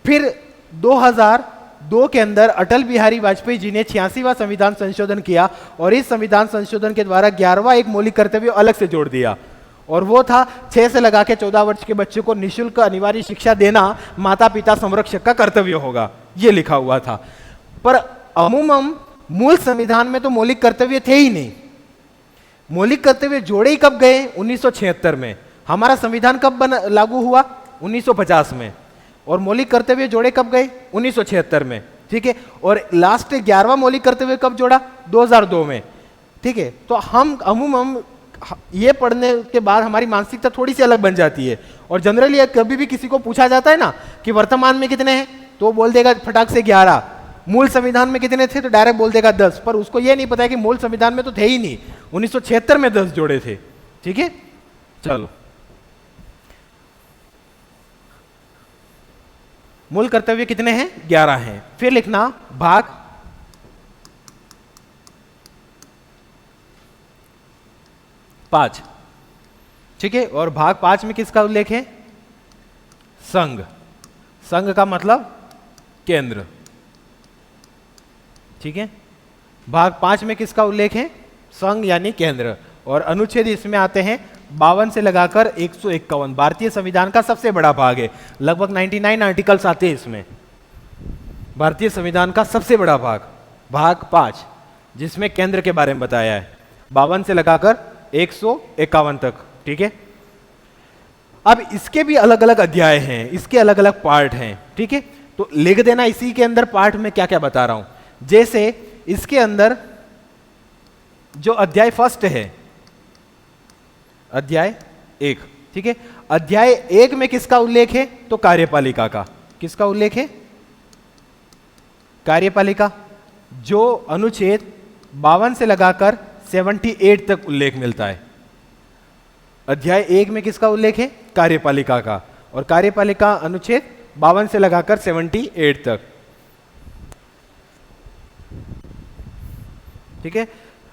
फिर 2002 के अंदर अटल बिहारी वाजपेयी जी ने 86वां संविधान संशोधन किया, और इस संविधान संशोधन के द्वारा 11वां एक मौलिक कर्तव्य अलग से जोड़ दिया, और वो था 6 से लगा के 14 वर्ष के बच्चों को निःशुल्क अनिवार्य शिक्षा देना माता पिता संरक्षक का कर्तव्य होगा, ये लिखा हुआ था। पर अमूमन मूल संविधान में तो मौलिक कर्तव्य थे ही नहीं। मौलिक कर्तव्य जोड़े ही कब गए? 1976 में। हमारा संविधान कब लागू हुआ? 1950 में। और मौलिक कर्तव्य जोड़े कब गए? 1976 में। ठीक है, और लास्ट 11वां मौलिक कर्तव्य कब जोड़ा? 2002 में। ठीक है, तो हम अमूमन ये पढ़ने के बाद हमारी मानसिकता थोड़ी सी अलग बन जाती है, और जनरली कभी भी किसी को पूछा जाता है ना कि वर्तमान में कितने हैं, तो वो बोल देगा फटाक से 11। मूल संविधान में कितने थे, तो डायरेक्ट बोल देगा 10। पर उसको ये नहीं पता है कि मूल संविधान में तो थे ही नहीं, 1976 में 10 जोड़े थे। ठीक है, चलो, मूल कर्तव्य कितने हैं? 11 हैं। फिर लिखना भाग 5। ठीक है, और भाग 5 में किसका उल्लेख है? संघ। संघ का मतलब केंद्र। ठीक है, भाग 5 में किसका उल्लेख है? संघ यानी केंद्र। और अनुच्छेद इसमें आते हैं 52 से लगाकर 151। भारतीय संविधान का सबसे बड़ा भाग है, लगभग 99 आर्टिकल्स आते हैं इसमें। भारतीय संविधान का सबसे बड़ा भाग, भाग 5, जिसमें केंद्र के बारे में बताया है, 52 से लगाकर 151 तक। ठीक है, अब इसके भी अलग अलग अध्याय हैं, इसके अलग अलग पार्ट हैं। ठीक है, तो लिख देना इसी के अंदर पार्ट में क्या क्या बता रहा हूं। जैसे इसके अंदर जो अध्याय फर्स्ट है, अध्याय 1। ठीक है, अध्याय 1 में किसका उल्लेख है? तो कार्यपालिका का। किसका उल्लेख है? कार्यपालिका, जो अनुच्छेद 52 से लगाकर 78 तक उल्लेख मिलता है। अध्याय 1 में किसका उल्लेख है? कार्यपालिका का, और कार्यपालिका अनुच्छेद 52 से लगाकर 78 तक। ठीक है,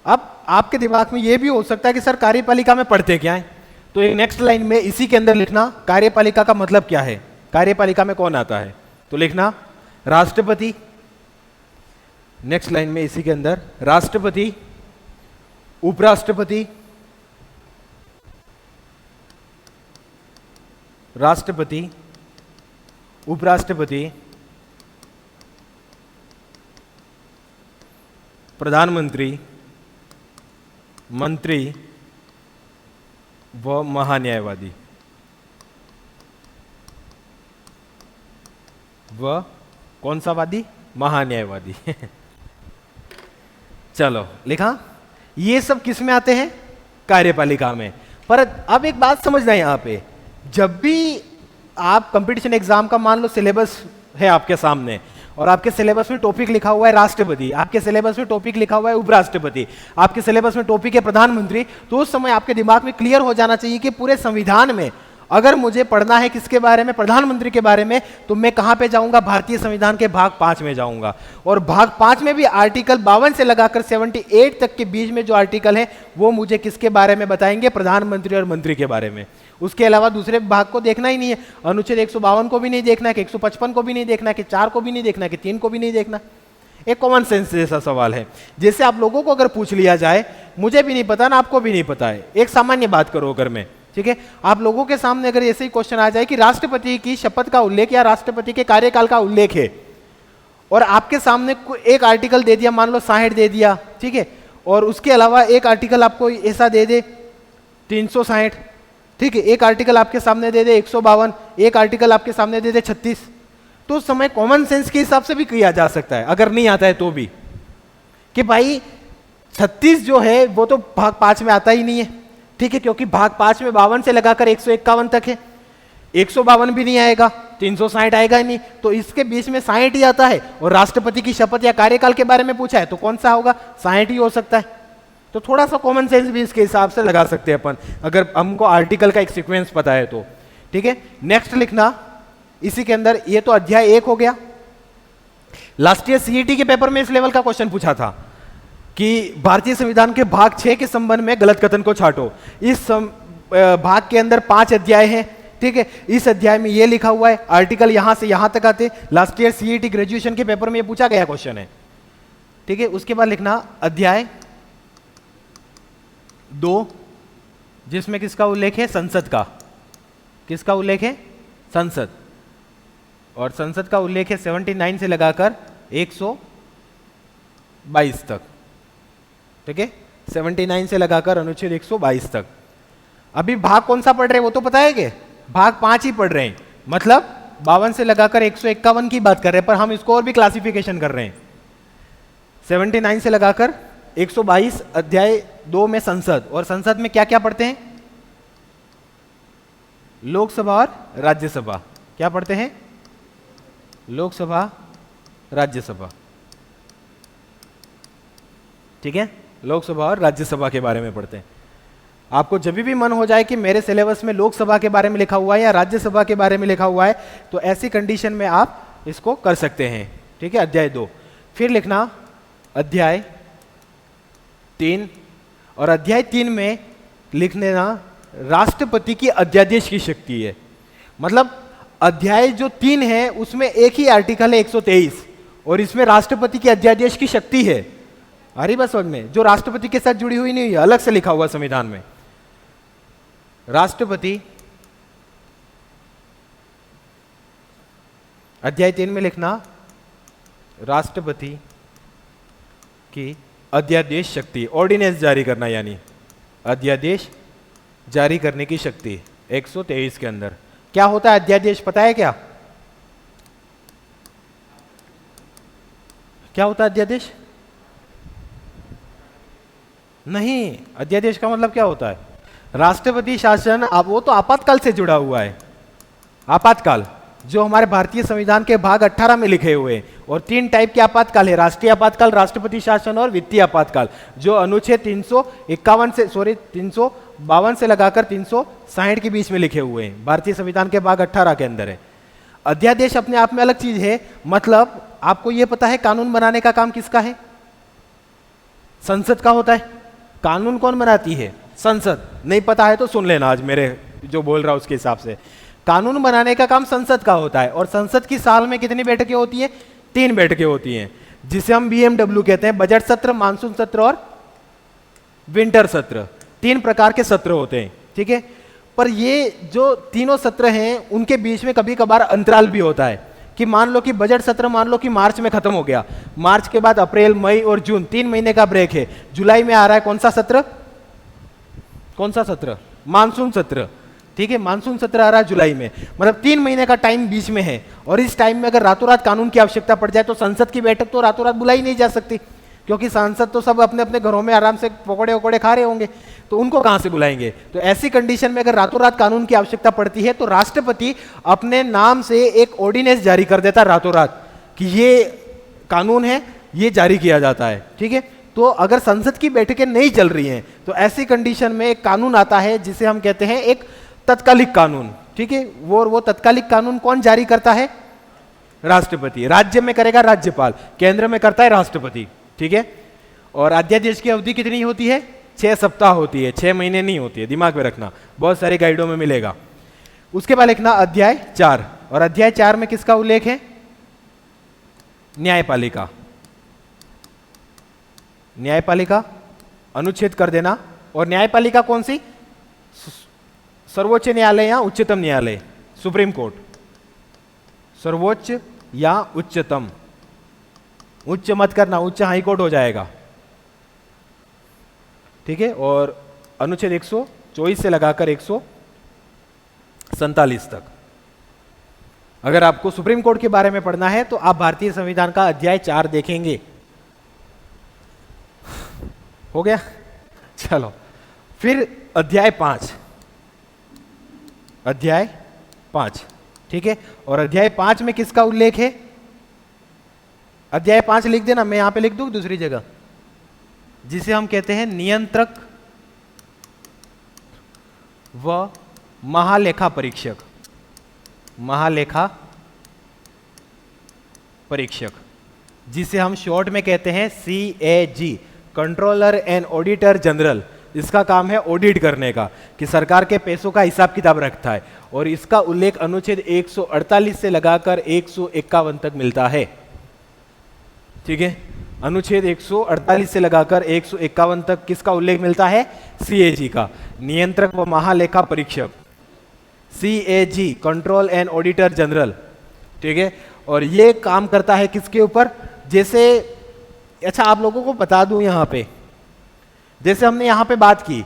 अब आपके दिमाग में यह भी हो सकता है कि सर कार्यपालिका में पढ़ते क्या है, तो एक नेक्स्ट लाइन में इसी के अंदर लिखना कार्यपालिका का मतलब क्या है, कार्यपालिका में कौन आता है, तो लिखना राष्ट्रपति। नेक्स्ट लाइन में इसी के अंदर राष्ट्रपति, उपराष्ट्रपति, राष्ट्रपति, उपराष्ट्रपति, प्रधानमंत्री, मंत्री व महान्यायवादी। व कौन सा वादी? महान्यायवादी। चलो लिखा, ये सब किस में आते हैं? कार्यपालिका में। पर अब एक बात समझना है यहां पे, जब भी आप कंपटीशन एग्जाम का मान लो सिलेबस है आपके सामने, और आपके सिलेबस में टॉपिक लिखा हुआ है राष्ट्रपति, आपके सिलेबस में टॉपिक लिखा हुआ है उपराष्ट्रपति, आपके सिलेबस में टॉपिक है प्रधानमंत्री, तो उस समय आपके दिमाग में क्लियर हो जाना चाहिए कि पूरे संविधान में अगर मुझे पढ़ना है किसके बारे में? प्रधानमंत्री के बारे में, तो मैं कहां पे जाऊंगा? भारतीय संविधान के भाग 5 में जाऊंगा। और भाग 5 में भी आर्टिकल 52 से लगाकर 78 तक के बीच में जो आर्टिकल है वो मुझे किसके बारे में बताएंगे? प्रधानमंत्री और मंत्री के बारे में। उसके अलावा दूसरे भाग को देखना ही नहीं है, अनुच्छेद 152 को भी नहीं देखना है, कि 155 को भी नहीं देखना है, कि 4 को भी नहीं देखना है, कि 3 को भी नहीं देखना। एक कॉमन सेंस जैसा सवाल है, जैसे आप लोगों को अगर पूछ लिया जाए, मुझे भी नहीं पता ना, आपको भी नहीं पता है, एक सामान्य बात करो अगर मैं, ठीक है, आप लोगों के सामने अगर ऐसे ही क्वेश्चन आ जाए कि राष्ट्रपति की शपथ का उल्लेख या राष्ट्रपति के कार्यकाल का उल्लेख है, और आपके सामने एक आर्टिकल दे दिया, मान लो 60 दे दिया, ठीक है, और उसके अलावा एक आर्टिकल आपको ऐसा दे दे 360, ठीक है, एक आर्टिकल आपके सामने दे दे 152, एक आर्टिकल आपके सामने दे दे 36, तो उस समय कॉमन सेंस के हिसाब से भी किया जा सकता है, अगर नहीं आता है तो भी, कि भाई 36 जो है वो तो भाग 5 में आता ही नहीं है, ठीक है, क्योंकि भाग 5 में 52 से लगाकर 151 तक है, 152 भी नहीं आएगा, 360 आएगा ही नहीं, तो इसके बीच में 60 ही आता है। और राष्ट्रपति की शपथ या कार्यकाल के बारे में पूछा है तो कौन सा होगा, 60 ही हो सकता है। तो थोड़ा सा कॉमन सेंस भी इसके हिसाब से लगा सकते हैं अपन, अगर हमको आर्टिकल का एक सीक्वेंस पता है तो, ठीक है। नेक्स्ट लिखना इसी के अंदर, ये तो अध्याय 1 हो गया। लास्ट ईयर सीईटी के पेपर में इस लेवल का क्वेश्चन पूछा था कि भारतीय संविधान के भाग 6 के संबंध में गलत कथन को छांटो। इस भाग के अंदर 5 अध्याय हैं, ठीक है। इस अध्याय में ये लिखा हुआ है, आर्टिकल यहां से यहां तक आते। लास्ट ईयर सीईटी ग्रेजुएशन के पेपर में ये पूछा गया क्वेश्चन है, ठीक है। उसके बाद लिखना अध्याय 2, जिसमें किसका उल्लेख है, संसद का। किसका उल्लेख है, संसद। और संसद का उल्लेख है 79 से लगाकर 122 तक, ठीक है, 79 से लगाकर अनुच्छेद 122 तक। अभी भाग कौन सा पढ़ रहे हैं वो तो पता है कि भाग 5 ही पढ़ रहे हैं, मतलब 52 से लगाकर 151 की बात कर रहे हैं, पर हम इसको और भी क्लासिफिकेशन कर रहे हैं। 79 से लगाकर 122 अध्याय 2 में संसद, और संसद में क्या क्या पढ़ते हैं, लोकसभा और राज्यसभा। क्या पढ़ते हैं, लोकसभा राज्यसभा, ठीक है, लोकसभा और राज्यसभा के बारे में पढ़ते हैं। आपको जब भी मन हो जाए कि मेरे सिलेबस में लोकसभा के बारे में लिखा हुआ है या राज्यसभा के बारे में लिखा हुआ है, तो ऐसी कंडीशन में आप इसको कर सकते हैं, ठीक है। अध्याय 2 फिर लिखना अध्याय 3, और अध्याय 3 में लिख लेना राष्ट्रपति की अध्यादेश की शक्ति है। मतलब अध्याय जो 3 है उसमें एक ही आर्टिकल है 123, और इसमें राष्ट्रपति की अध्यादेश की शक्ति है। अरे बस समझ में, जो राष्ट्रपति के साथ जुड़ी हुई नहीं है, अलग से लिखा हुआ संविधान में। राष्ट्रपति अध्याय 3 में लिखना राष्ट्रपति की अध्यादेश शक्ति, ऑर्डिनेंस जारी करना, यानी अध्यादेश जारी करने की शक्ति 123 के अंदर। क्या होता है अध्यादेश, पता है क्या, क्या होता है अध्यादेश? नहीं, अध्यादेश का मतलब क्या होता है, राष्ट्रपति शासन। अब वो तो आपातकाल से जुड़ा हुआ है, आपातकाल जो हमारे भारतीय संविधान के भाग 18 में लिखे हुए हैं। और 3 टाइप के आपातकाल है, राष्ट्रीय आपातकाल, राष्ट्रपति शासन और वित्तीय आपातकाल, जो अनुच्छेद 352 से लगाकर 360 के बीच में लिखे हुए हैं, भारतीय संविधान के भाग 18 के अंदर है। अध्यादेश अपने आप में अलग चीज है, मतलब आपको यह पता है कानून बनाने का काम किसका है, संसद का होता है। कानून कौन बनाती है, संसद। नहीं पता है तो सुन लेना, आज मेरे जो बोल रहा हूं उसके हिसाब से कानून बनाने का काम संसद का होता है। और संसद की साल में कितनी बैठकें होती है, 3 बैठकें होती हैं, जिसे हम BMW कहते हैं, बजट सत्र, मानसून सत्र और विंटर सत्र। 3 प्रकार के सत्र होते हैं, ठीक है। पर ये जो तीनों सत्र हैं उनके बीच में कभी कभार अंतराल भी होता है, कि मान लो कि बजट सत्र मान लो कि मार्च में खत्म हो गया, मार्च के बाद अप्रैल, मई और जून 3 महीने का ब्रेक है, जुलाई में आ रहा है कौन सा सत्र, कौन सा सत्र, मानसून सत्र, ठीक है, मानसून सत्र आ रहा है जुलाई में, मतलब 3 महीने का टाइम बीच में है। और इस टाइम में अगर रातों रात कानून की आवश्यकता पड़ जाए तो संसद की बैठक तो रातों रात बुलाई नहीं जा सकती, क्योंकि सांसद तो सब अपने अपने घरों में आराम से पकौड़े वकौड़े खा रहे होंगे, तो उनको कहां से बुलाएंगे। तो ऐसी कंडीशन में अगर रातों रात कानून की आवश्यकता पड़ती है तो राष्ट्रपति अपने नाम से एक ऑर्डिनेंस जारी कर देता रातों रात कि ये कानून है, ये जारी किया जाता है, ठीक है। तो अगर संसद की बैठकें नहीं चल रही हैं तो ऐसी कंडीशन में एक कानून आता है जिसे हम कहते हैं एक तत्कालिक कानून, ठीक है। वो तत्कालिक कानून कौन जारी करता है, राष्ट्रपति। राज्य में करेगा राज्यपाल, केंद्र में करता है राष्ट्रपति, ठीक है। और अध्यादेश की अवधि कितनी होती है, 6 सप्ताह होती है, 6 महीने नहीं होती है, दिमाग में रखना, बहुत सारी गाइडों में मिलेगा। उसके बाद लिखना अध्याय 4, और अध्याय 4 में किसका उल्लेख है, न्यायपालिका। न्यायपालिका अनुच्छेद कर देना। और न्यायपालिका कौन सी, सर्वोच्च न्यायालय या उच्चतम न्यायालय, सुप्रीम कोर्ट, सर्वोच्च या उच्चतम, उच्च मत करना, उच्च हाई कोर्ट हो जाएगा, ठीक है। और अनुच्छेद 124 से लगाकर 147 तक। अगर आपको सुप्रीम कोर्ट के बारे में पढ़ना है तो आप भारतीय संविधान का अध्याय 4 देखेंगे। हो गया, चलो फिर अध्याय 5, अध्याय 5, ठीक है। और अध्याय 5 में किसका उल्लेख है? अध्याय 5 लिख देना, मैं यहां पे लिख दूं दूसरी जगह, जिसे हम कहते हैं नियंत्रक व महालेखा परीक्षक, महालेखा परीक्षक, जिसे हम शॉर्ट में कहते हैं CAG, controller and auditor general. इसका काम है ऑडिट करने का, कि सरकार के पैसों का हिसाब किताब रखता है। और इसका उल्लेख अनुच्छेद 148 से लगाकर 151 तक मिलता है, ठीक है। अनुच्छेद 148 से लगाकर 151 तक किसका उल्लेख मिलता है? CAG का, नियंत्रक व महालेखा परीक्षक, CAG, control and auditor general, ठीक है। और ये काम करता है किसके ऊपर? जैसे, अच्छा आप लोगों को बता दूं यहां पे, जैसे हमने यहां पे बात की,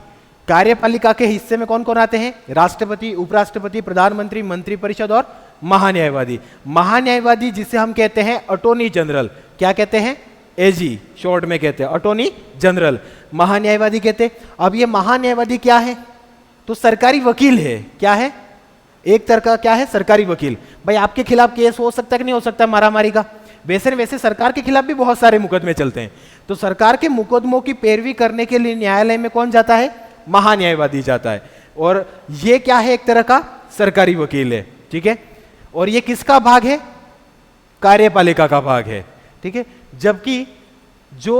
कार्यपालिका के हिस्से में कौन कौन आते हैं? राष्ट्रपति, उपराष्ट्रपति, प्रधानमंत्री, मंत्रिपरिषद और महान्यायवादी। महान्यायवादी जिसे हम कहते हैं अटॉर्नी जनरल, क्या कहते हैं? AG, शॉर्ट में कहते हैं अटॉर्नी जनरल, महान्यायवादी कहते हैं। अब ये महान्यायवादी क्या है? तो सरकारी वकील है। क्या है? एक तरह का क्या है? सरकारी वकील। भाई आपके खिलाफ केस हो सकता है कि नहीं हो सकता मारामारी का? वैसे सरकार के खिलाफ भी बहुत सारे मुकदमे चलते हैं। तो सरकार के मुकदमों की पैरवी करने के लिए न्यायालय में कौन जाता है? महान्यायवादी जाता है। और ये क्या है? एक तरह का सरकारी वकील है, ठीक है। और ये किसका भाग है? कार्यपालिका का भाग है, ठीक है। जबकि जो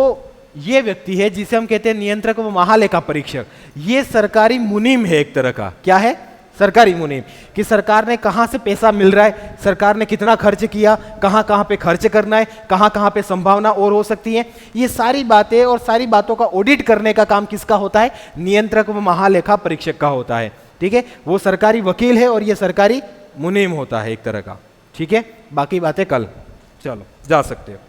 ये व्यक्ति है जिसे हम कहते हैं नियंत्रक व महालेखा परीक्षक, ये सरकारी मुनीम है एक तरह का। क्या है? सरकारी मुनीम, कि सरकार ने कहां से पैसा मिल रहा है, सरकार ने कितना खर्च किया, कहां कहां पे खर्च करना है, कहां कहां पे संभावना और हो सकती है, ये सारी बातें और सारी बातों का ऑडिट करने का काम किसका होता है? नियंत्रक व महालेखा परीक्षक का होता है, ठीक है। वो सरकारी वकील है और ये सरकारी मुनीम होता है एक तरह का, ठीक है। बाकी बातें कल, चलो जा सकते हो।